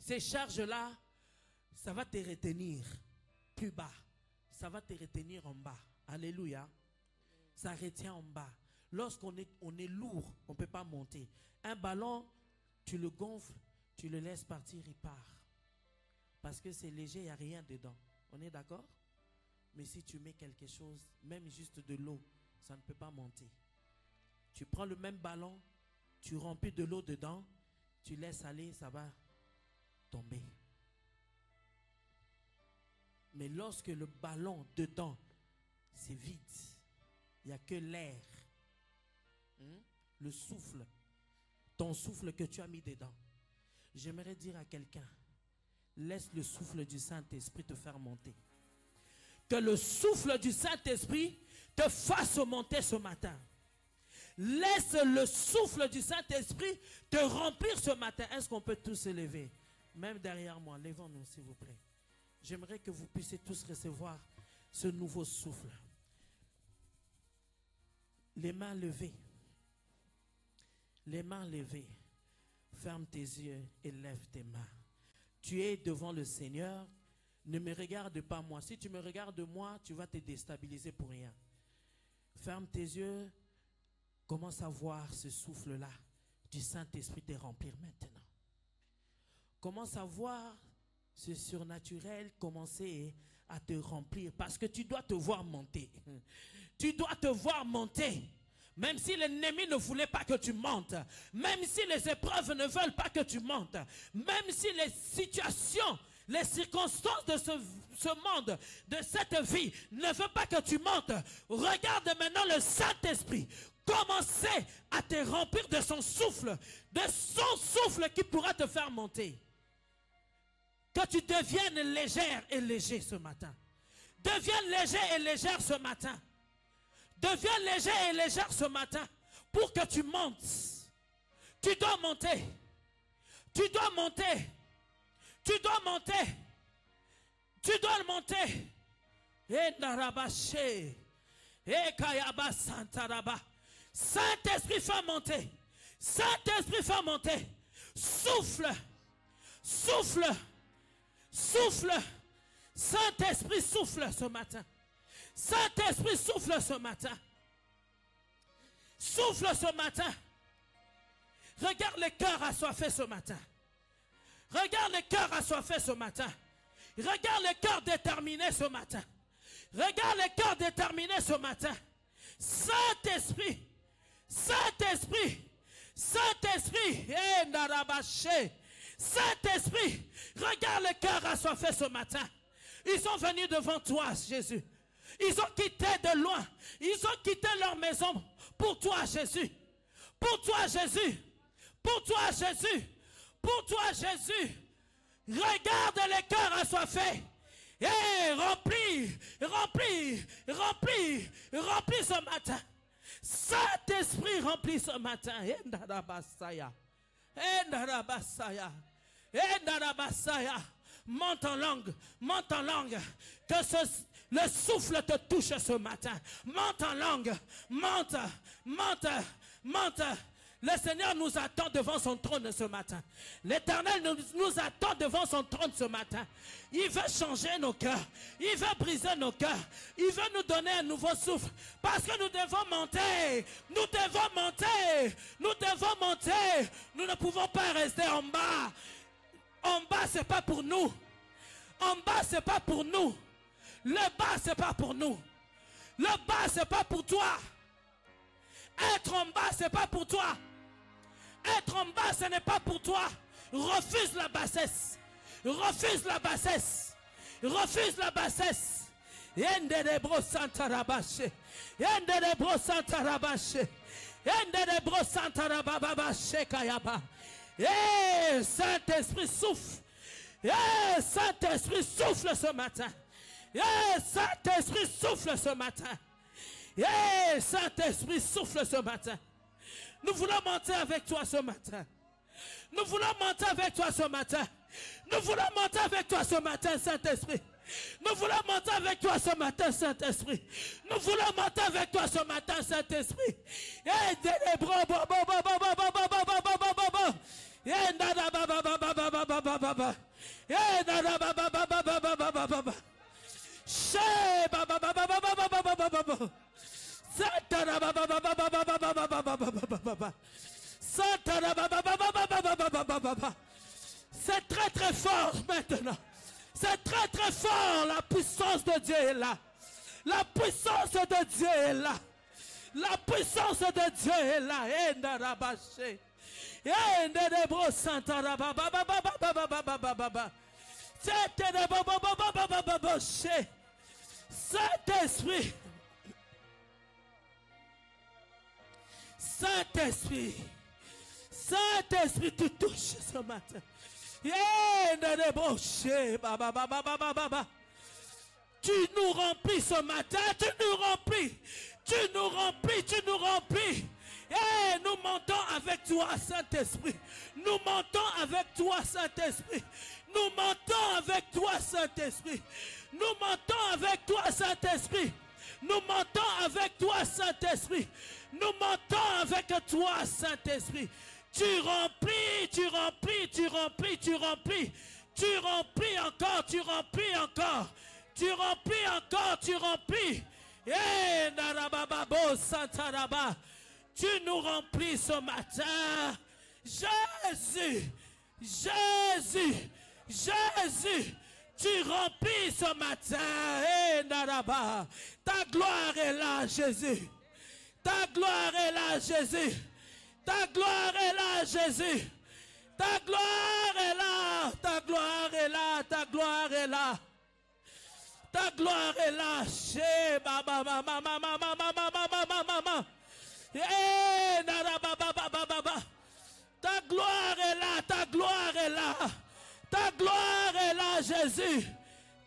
Speaker 2: Ces charges-là, ça va te retenir plus bas. Ça va te retenir en bas. Alléluia. Ça retient en bas. Lorsqu'on est lourd, on ne peut pas monter. Un ballon, tu le gonfles, tu le laisses partir, il part. Parce que c'est léger, il n'y a rien dedans. On est d'accord? Mais si tu mets quelque chose, même juste de l'eau, ça ne peut pas monter. Tu prends le même ballon, tu remplis de l'eau dedans, tu laisses aller, ça va tomber. Mais lorsque le ballon dedans, c'est vide, il n'y a que l'air, le souffle, ton souffle que tu as mis dedans. J'aimerais dire à quelqu'un, laisse le souffle du Saint-Esprit te faire monter. Que le souffle du Saint-Esprit te fasse monter ce matin. Laisse le souffle du Saint-Esprit te remplir ce matin. Est-ce qu'on peut tous se lever? Même derrière moi, levons-nous s'il vous plaît. J'aimerais que vous puissiez tous recevoir ce nouveau souffle. Les mains levées. Les mains levées. Ferme tes yeux et lève tes mains. Tu es devant le Seigneur. Ne me regarde pas moi. Si tu me regardes moi, tu vas te déstabiliser pour rien. Ferme tes yeux. Commence à voir ce souffle-là du Saint-Esprit te remplir maintenant. Commence à voir ce surnaturel commencer à te remplir. Parce que tu dois te voir monter. Tu dois te voir monter. Même si l'ennemi ne voulait pas que tu montes. Même si les épreuves ne veulent pas que tu montes. Même si les situations, les circonstances de ce monde, de cette vie, ne veulent pas que tu montes. Regarde maintenant le Saint-Esprit. Commencer à te remplir de son souffle qui pourra te faire monter. Que tu deviennes légère et léger ce matin. Deviens léger et légère ce matin. Deviens léger et légère ce matin pour que tu montes. Tu dois monter. Tu dois monter. Tu dois monter. Tu dois monter. Et Narabaché. Et Kayaba Santaraba. Saint-Esprit, fais monter. Saint-Esprit, fais monter. Souffle. Souffle. Souffle. Saint-Esprit, souffle ce matin. Saint-Esprit, souffle ce matin. Souffle ce matin. Regarde le cœur assoiffé ce matin. Regarde le cœur assoiffé ce matin. Regarde le cœur déterminé ce matin. Regarde le cœur déterminé ce matin. Saint-Esprit. Saint-Esprit. Saint-Esprit. Saint-Esprit. Regarde le cœur assoiffé ce matin. Ils sont venus devant toi, Jésus. Ils ont quitté de loin. Ils ont quitté leur maison pour toi, Jésus. Pour toi, Jésus. Pour toi, Jésus. Pour toi, Jésus. Regarde les cœurs assoiffés. Et remplis, remplis, remplis, remplis ce matin. Saint-Esprit remplis ce matin. Endarabasaya. Endarabasaya. Endarabasaya. Monte en langue. Monte en langue. Que le souffle te touche ce matin. Monte en langue. Monte. Monte. Monte. Le Seigneur nous attend devant son trône ce matin. L'Éternel nous attend devant son trône ce matin. Il veut changer nos cœurs. Il veut briser nos cœurs. Il veut nous donner un nouveau souffle. Parce que nous devons monter. Nous devons monter. Nous devons monter. Nous ne pouvons pas rester en bas. En bas, ce n'est pas pour nous. En bas, ce n'est pas pour nous. Le bas, ce n'est pas pour nous. Le bas, ce n'est pas pour toi. Être en bas, ce n'est pas pour toi. Être en bas, ce n'est pas pour toi. Refuse la bassesse. Refuse la bassesse. Refuse la bassesse. Yenderebro Santarabache. Yenderebro Santarabache. Yenderebro Santarababache Kayaba. Eh, Saint-Esprit souffle. Eh, Saint-Esprit souffle ce matin. Eh, Saint-Esprit souffle ce matin. Eh, Saint-Esprit souffle ce matin. Nous voulons monter avec toi ce matin. Nous voulons monter avec toi ce matin. Nous voulons monter avec toi ce matin, Saint-Esprit. Nous voulons monter avec toi ce matin, Saint-Esprit. Nous voulons monter avec toi ce matin, Saint-Esprit. Eh, C'est très très fort maintenant. C'est très très fort. La puissance de Dieu est là. La puissance de Dieu est là. La puissance de Dieu est là. Saint-Esprit. Saint-Esprit. Saint-Esprit, tu touches ce matin. Tu nous remplis ce matin, tu nous remplis, tu nous remplis, tu nous remplis. Et nous montons avec toi, Saint-Esprit. Nous montons avec toi, Saint-Esprit. Nous montons avec toi, Saint-Esprit. Nous montons avec toi, Saint-Esprit. Nous montons avec toi, Saint-Esprit. Nous montons avec toi, Saint-Esprit. Tu remplis, tu remplis, tu remplis, tu remplis. Tu remplis encore, tu remplis encore. Tu remplis encore, tu remplis. Eh, narababo, santaraba. Tu nous remplis ce matin. Jésus, Jésus, Jésus. Tu remplis ce matin. Eh, naraba. Ta gloire est là, Jésus. Ta gloire est là, Jésus. Ta gloire est là, Jésus. Ta gloire est là. Ta gloire est là. Ta gloire est là. Ta gloire est là. Chez baba mama mama mama mama mama. Eh nara baba. Ta gloire est là. Ta gloire est là. Ta gloire est là, Jésus.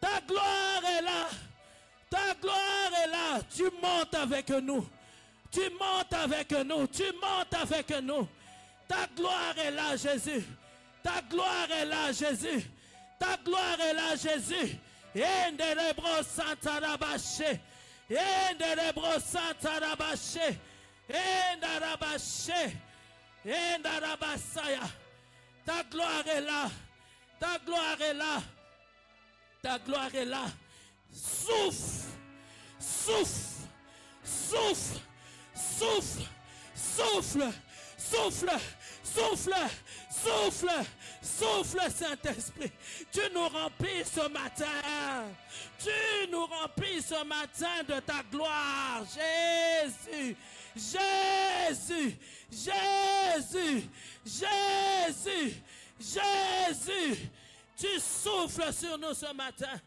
Speaker 2: Ta gloire est là. Ta gloire est là. Tu montes avec nous. Tu montes avec nous. Tu montes avec nous. Ta gloire est là, Jésus. Ta gloire est là, Jésus. Ta gloire est là, Jésus. Enderebro Santarabaché. Enderebro Santarabaché. Endarabaché. Endarabasaya. Ta gloire est là. Ta gloire est là. Ta gloire est là. Souffle. Souffle. Souffle. Souffle. Souffle. Souffle. Souffle. Souffle. Souffle, Saint-Esprit. Tu nous remplis ce matin. Tu nous remplis ce matin de ta gloire. Jésus. Jésus. Jésus. Jésus. Jésus. Tu souffles sur nous ce matin.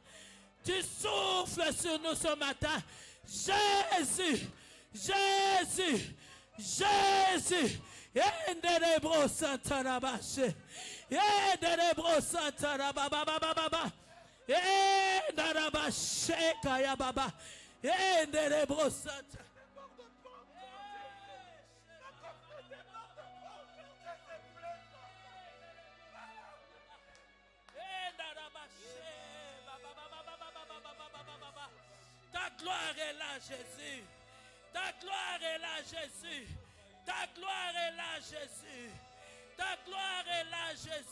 Speaker 2: Tu souffles sur nous ce matin. Jésus. Jésus. Jésus. Enderebro Santarabaché. Enderebro Santarababababa. Endarabaché Kayababa. Enderebro Santa. Ta gloire est là, Jésus. Ta gloire est là, Jésus. Ta gloire est là, Jésus. Ta gloire est là, Jésus.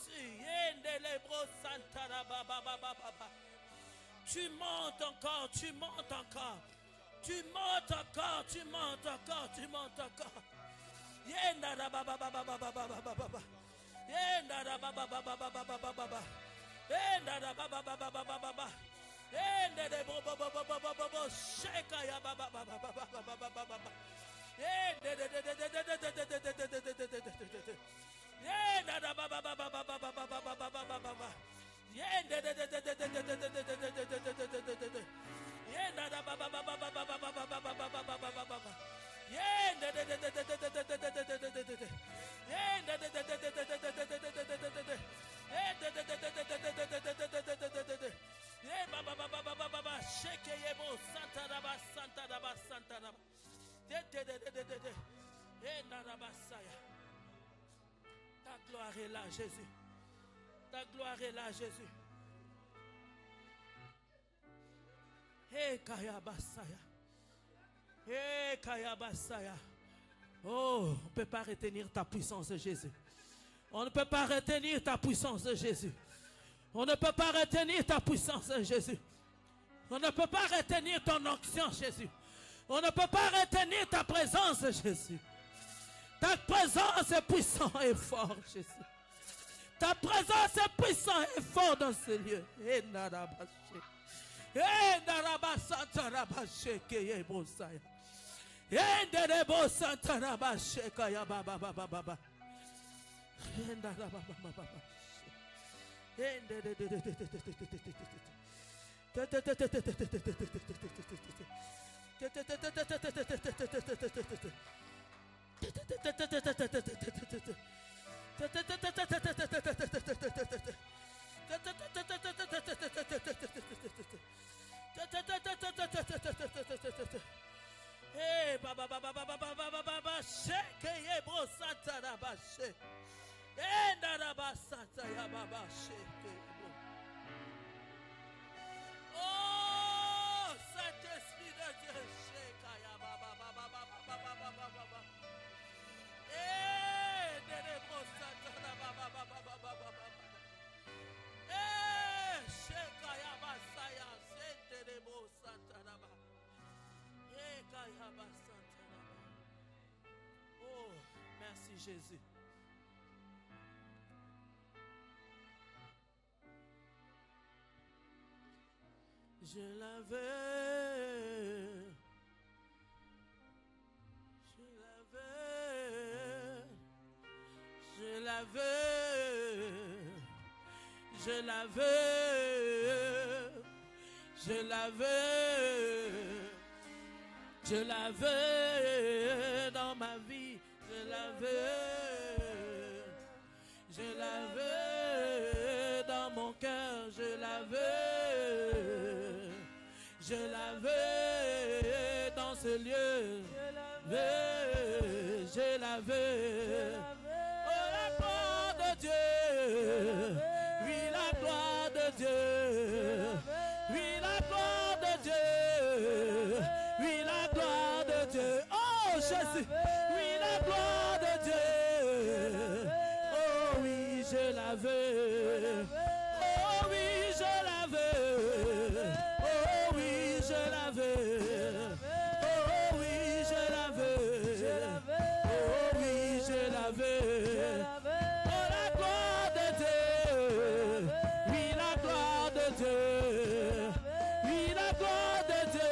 Speaker 2: Tu montes encore, tu montes encore. Tu montes encore, tu montes encore, tu montes encore. Ta gloire est là, Jésus. Ta gloire est là, Jésus. Hey, Kayabasaya. Hey, Kayabasaya. Oh, on ne peut pas retenir ta puissance, Jésus. On ne peut pas retenir ta puissance, Jésus. On ne peut pas retenir ta puissance, Jésus. On ne peut pas retenir ton onction, Jésus. On ne peut pas retenir ta présence, Jésus. Ta présence est puissante et forte, Jésus. Ta présence est puissante et forte dans ce lieu. Et Narabaché. Et Narabasantarabaché Keyebosaya. Et Nerebosantarabaché Kayababababa. Et Narabababa. Et Hey, baba baba baba baba baba shake yebo santa na ba shake. Hey, na ba santa ya baba shake. Oh, Saint-Esprit de Dieu, shake ya baba baba baba baba baba. Hey, yebo santa na baba baba baba baba. Hey, shake ya basa ya sente yebo santa na ba. Oh, merci Jésus. Je l'avais, je l'avais, je l'avais, je l'avais, je l'avais. Je l'avais dans ma vie, je l'avais dans mon cœur, je l'avais dans ce lieu, je l'avais. Oh, la gloire de Dieu, oui, la gloire de Dieu, oui, la gloire de Dieu. Oui, la gloire de Dieu. Oh, Jésus. Oui, la gloire de Dieu. Oh, oui, je l'avais. Oh, oui, je l'avais. Oh, oui, je l'avais. Oh, oui, je l'avais. Oh, oui, je l'avais. Oh, la gloire de Dieu. Oui, la gloire de Dieu. Oui, la gloire de Dieu.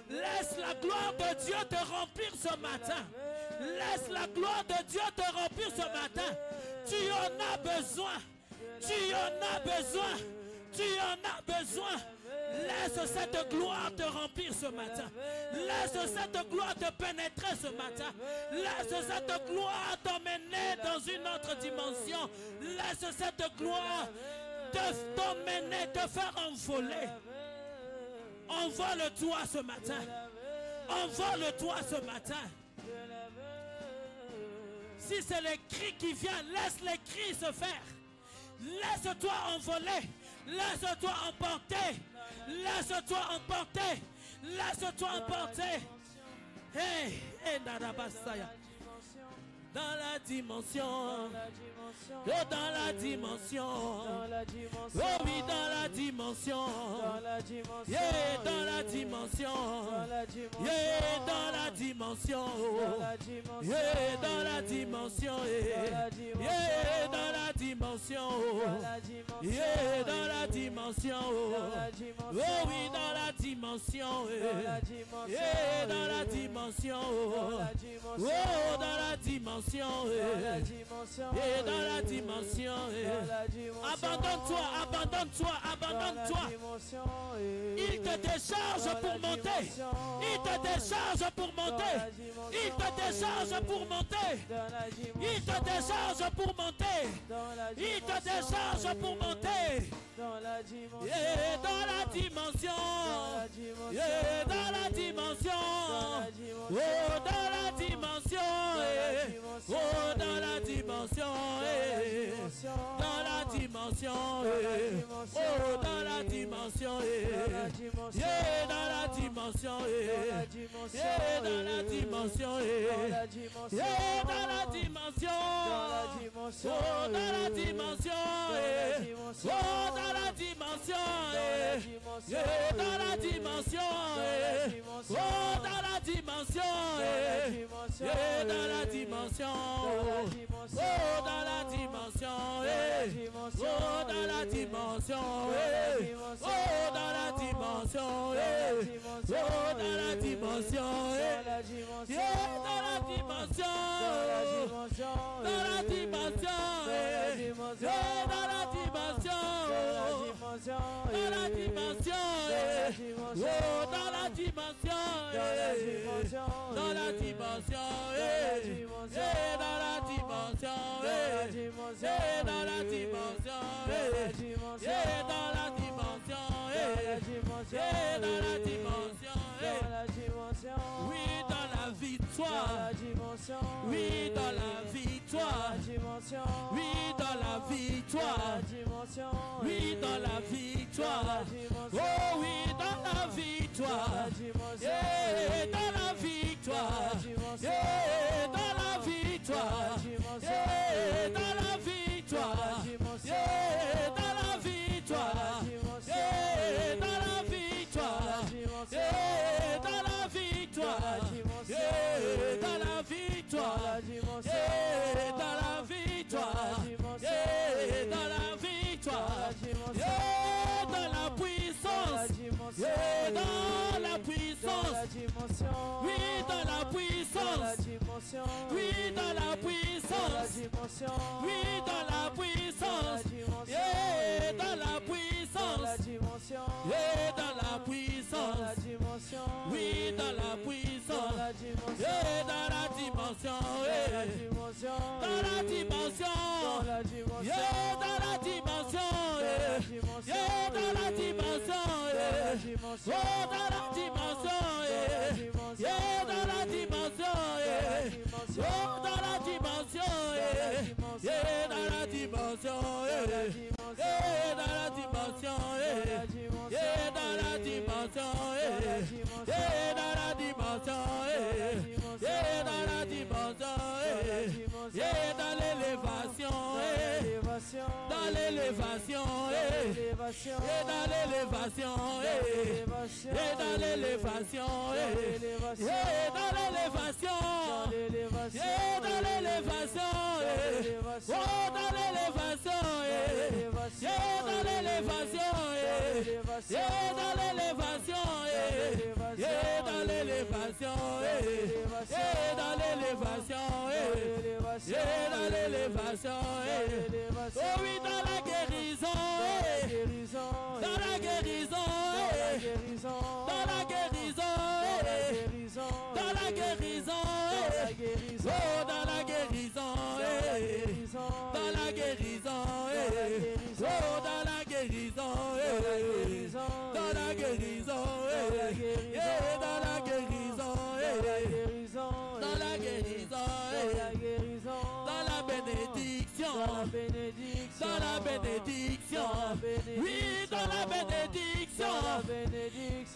Speaker 2: Laisse la gloire de Dieu te remplir ce matin. Laisse la gloire de Dieu te remplir ce matin. Tu en as besoin. Tu en as besoin. Tu en as besoin. Laisse cette gloire te remplir ce matin. Laisse cette gloire te pénétrer ce matin. Laisse cette gloire t'emmener dans une autre dimension. Laisse cette gloire t'emmener, te faire envoler. Envole-toi ce matin. Envole-toi ce matin. Si c'est les cris qui viennent, laisse les cris se faire. Laisse-toi envoler. Laisse-toi emporter. Laisse-toi emporter. Laisse-toi emporter. Hey, hey, Narabasaya. Dans la dimension, oh dans la dimension, oh oui dans la dimension, yeah dans la dimension, yeah dans la dimension, yeah dans la dimension, yeah dans la dimension, yeah dans la dimension, oh oui dans la dimension, yeah dans la dimension, oh dans la dimension. Et dans la dimension, abandonne-toi, abandonne-toi, abandonne-toi. Il te décharge pour monter. Il te décharge pour monter. Il te décharge pour monter. Il te décharge pour monter. Il te décharge pour monter. Et dans la dimension, et dans Oh, dans la dimension, oh, dans la dimension, dans la dimension, oh, dans la dimension, yeah, dans la dimension, yeah, dans la dimension, yeah, dans la dimension, oh, dans la dimension, oh, dans la dimension, yeah, dans la dimension, oh, dans la dimension, yeah, dans la dimension, oh, dans la dimension, oh, dans la dimension, oh, dans la dimension, oh, dans la dimension, yeah, dans la dimension, dans la dimension, yeah, dans la dimension, dans la dimension, oh, dans la dimension, dans la dimension, dans la dimension, dans la dimension, dans la dimension, dans la dimension, oui, dans la victoire, oui, dans la victoire, oui, dans la victoire, oui, dans la victoire, oh oui, dans la victoire, yeah, dans la victoire, yeah, dans la victoire, yeah, dans la victoire, yeah, dans la victoire, yeah, dans la victoire, yeah, dans la victoire, yeah, dans la victoire, yeah, dans la victoire, yeah, dans la victoire, yeah, dans la puissance, yeah, dans la puissance, oui, dans la puissance, oui, dans la puissance, oui, dans la puissance, yeah, dans la puissance, yeah, dans la puissance, oui, dans la puissance, yeah, dans la dimension, dans la dimension, yeah, dans la dimension, yeah, dans la dimension, oh, dans la dimension, yeah, dans la dimension, oh, dans la dimension, yeah, dans la dimension, yeah, dans la dimension, yeah, dans la dimension, yeah, dans la dimension, yeah, dans la dimension, yeah, dans l'élévation, dans l'élévation, et dans l'élévation, et dans l'élévation, et dans l'élévation, et dans l'élévation, oh, dans l'élévation, et dans l'élévation, et dans l'élévation, et dans l'élévation, et dans l'élévation, et dans l'élévation, oh oui, dans la guérison, dans la guérison, dans la guérison, dans la guérison, oh, dans la guérison, dans la guérison, oh, dans la guérison, dans la guérison, dans la guérison, dans la guérison, dans la bénédiction, dans la bénédiction, oui, dans la bénédiction,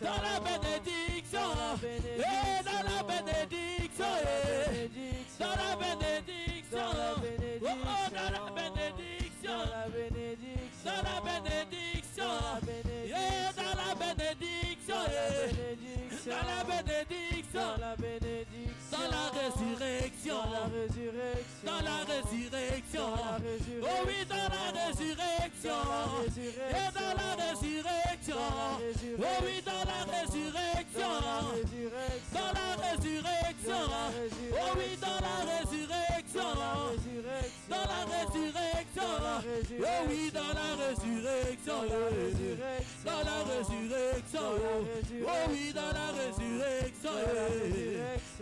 Speaker 2: dans la bénédiction, et dans la bénédiction, dans la bénédiction, oh, dans la bénédiction, dans la bénédiction, et dans la bénédiction, dans la bénédiction, dans la résurrection, dans la résurrection, oh oui, dans la résurrection, et dans la résurrection, oh oui, dans la résurrection, dans la résurrection, oh oui, dans la résurrection, dans la résurrection, oh oui, dans la résurrection, dans la résurrection, oh oui, dans la résurrection,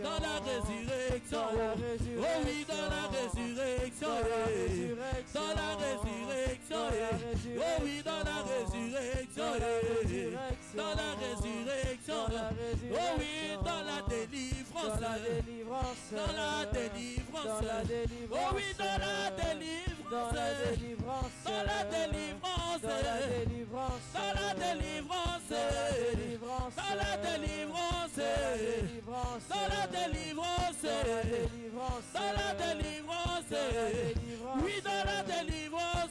Speaker 2: dans la résurrection, oh oui, dans la résurrection, dans la résurrection, oh oui, dans la résurrection.
Speaker 5: la délivrance,
Speaker 2: dans la délivrance,
Speaker 5: dans la délivrance,
Speaker 2: oh oui, dans la délivrance,
Speaker 5: dans la délivrance,
Speaker 2: dans la délivrance,
Speaker 5: dans la délivrance,
Speaker 2: dans la délivrance, dans la délivrance, dans la délivrance, dans la délivrance, oui, dans la délivrance,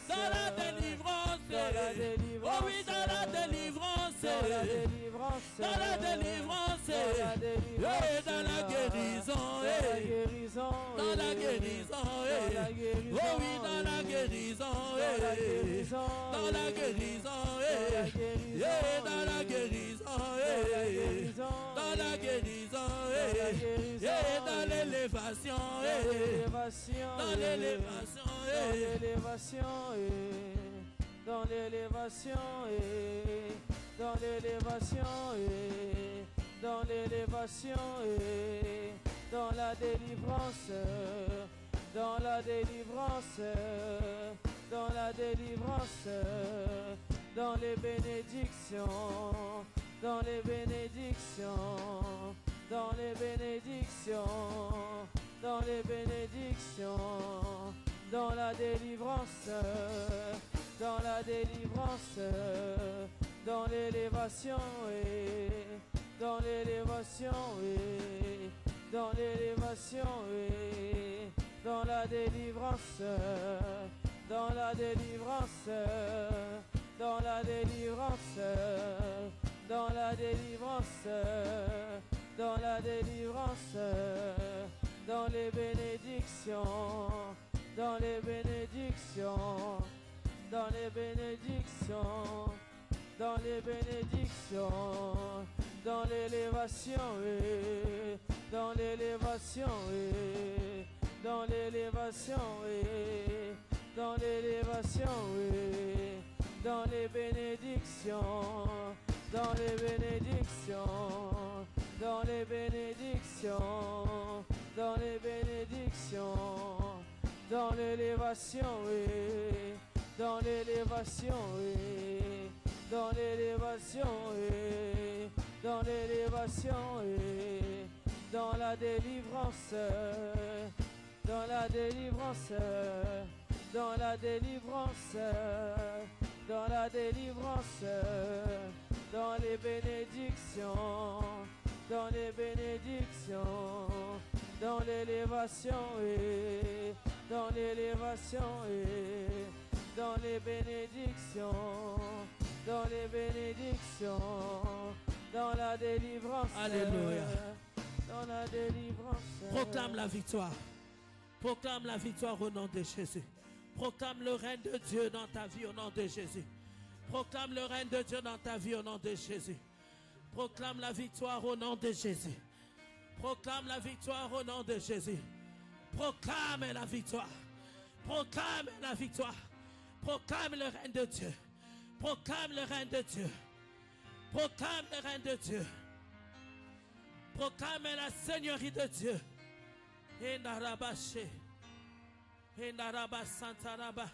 Speaker 2: dans la délivrance, oh oui, dans la délivrance, dans la délivrance, et dans la guérison, dans la guérison, oh oui, dans la guérison, dans la guérison, dans la guérison, dans la guérison, dans l'élévation, dans l'élévation,
Speaker 5: dans l'élévation, dans l'élévation, dans l'élévation, dans la délivrance, dans la délivrance, dans la délivrance, dans les bénédictions, dans les bénédictions, dans les bénédictions, dans les bénédictions, dans la délivrance, dans la délivrance, dans l'élévation, dans l'élévation, dans l'élévation, dans la délivrance, dans la délivrance, dans la délivrance, dans la délivrance, dans la délivrance, dans les bénédictions, dans les bénédictions, dans les bénédictions, dans les bénédictions, dans l'élévation, dans l'élévation, dans l'élévation, dans l'élévation, dans les bénédictions, dans les bénédictions, dans les bénédictions, dans les bénédictions, dans l'élévation, dans l'élévation, dans l'élévation, dans l'élévation, dans la délivrance, dans la délivrance, dans la délivrance, dans la délivrance, dans les bénédictions, dans les bénédictions, dans l'élévation, dans l'élévation, dans les bénédictions, dans les bénédictions, dans la délivrance.
Speaker 2: Alléluia.
Speaker 5: Dans la délivrance.
Speaker 2: Proclame la victoire. Proclame la victoire au nom de Jésus. Proclame le règne de Dieu dans ta vie au nom de Jésus. Proclame le règne de Dieu dans ta vie au nom de Jésus. Proclame la victoire au nom de Jésus. Proclame la victoire au nom de Jésus. Proclame la victoire. Proclame la victoire. Proclame le règne de Dieu. Proclame le règne de Dieu. Proclame le règne de Dieu. Proclame la seigneurie de Dieu. Endarabashe. Endarabasantaraba.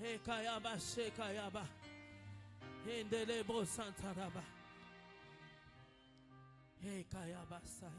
Speaker 2: Ekayabashe kayaba. Endelebo santaraba. Ekayabasaya.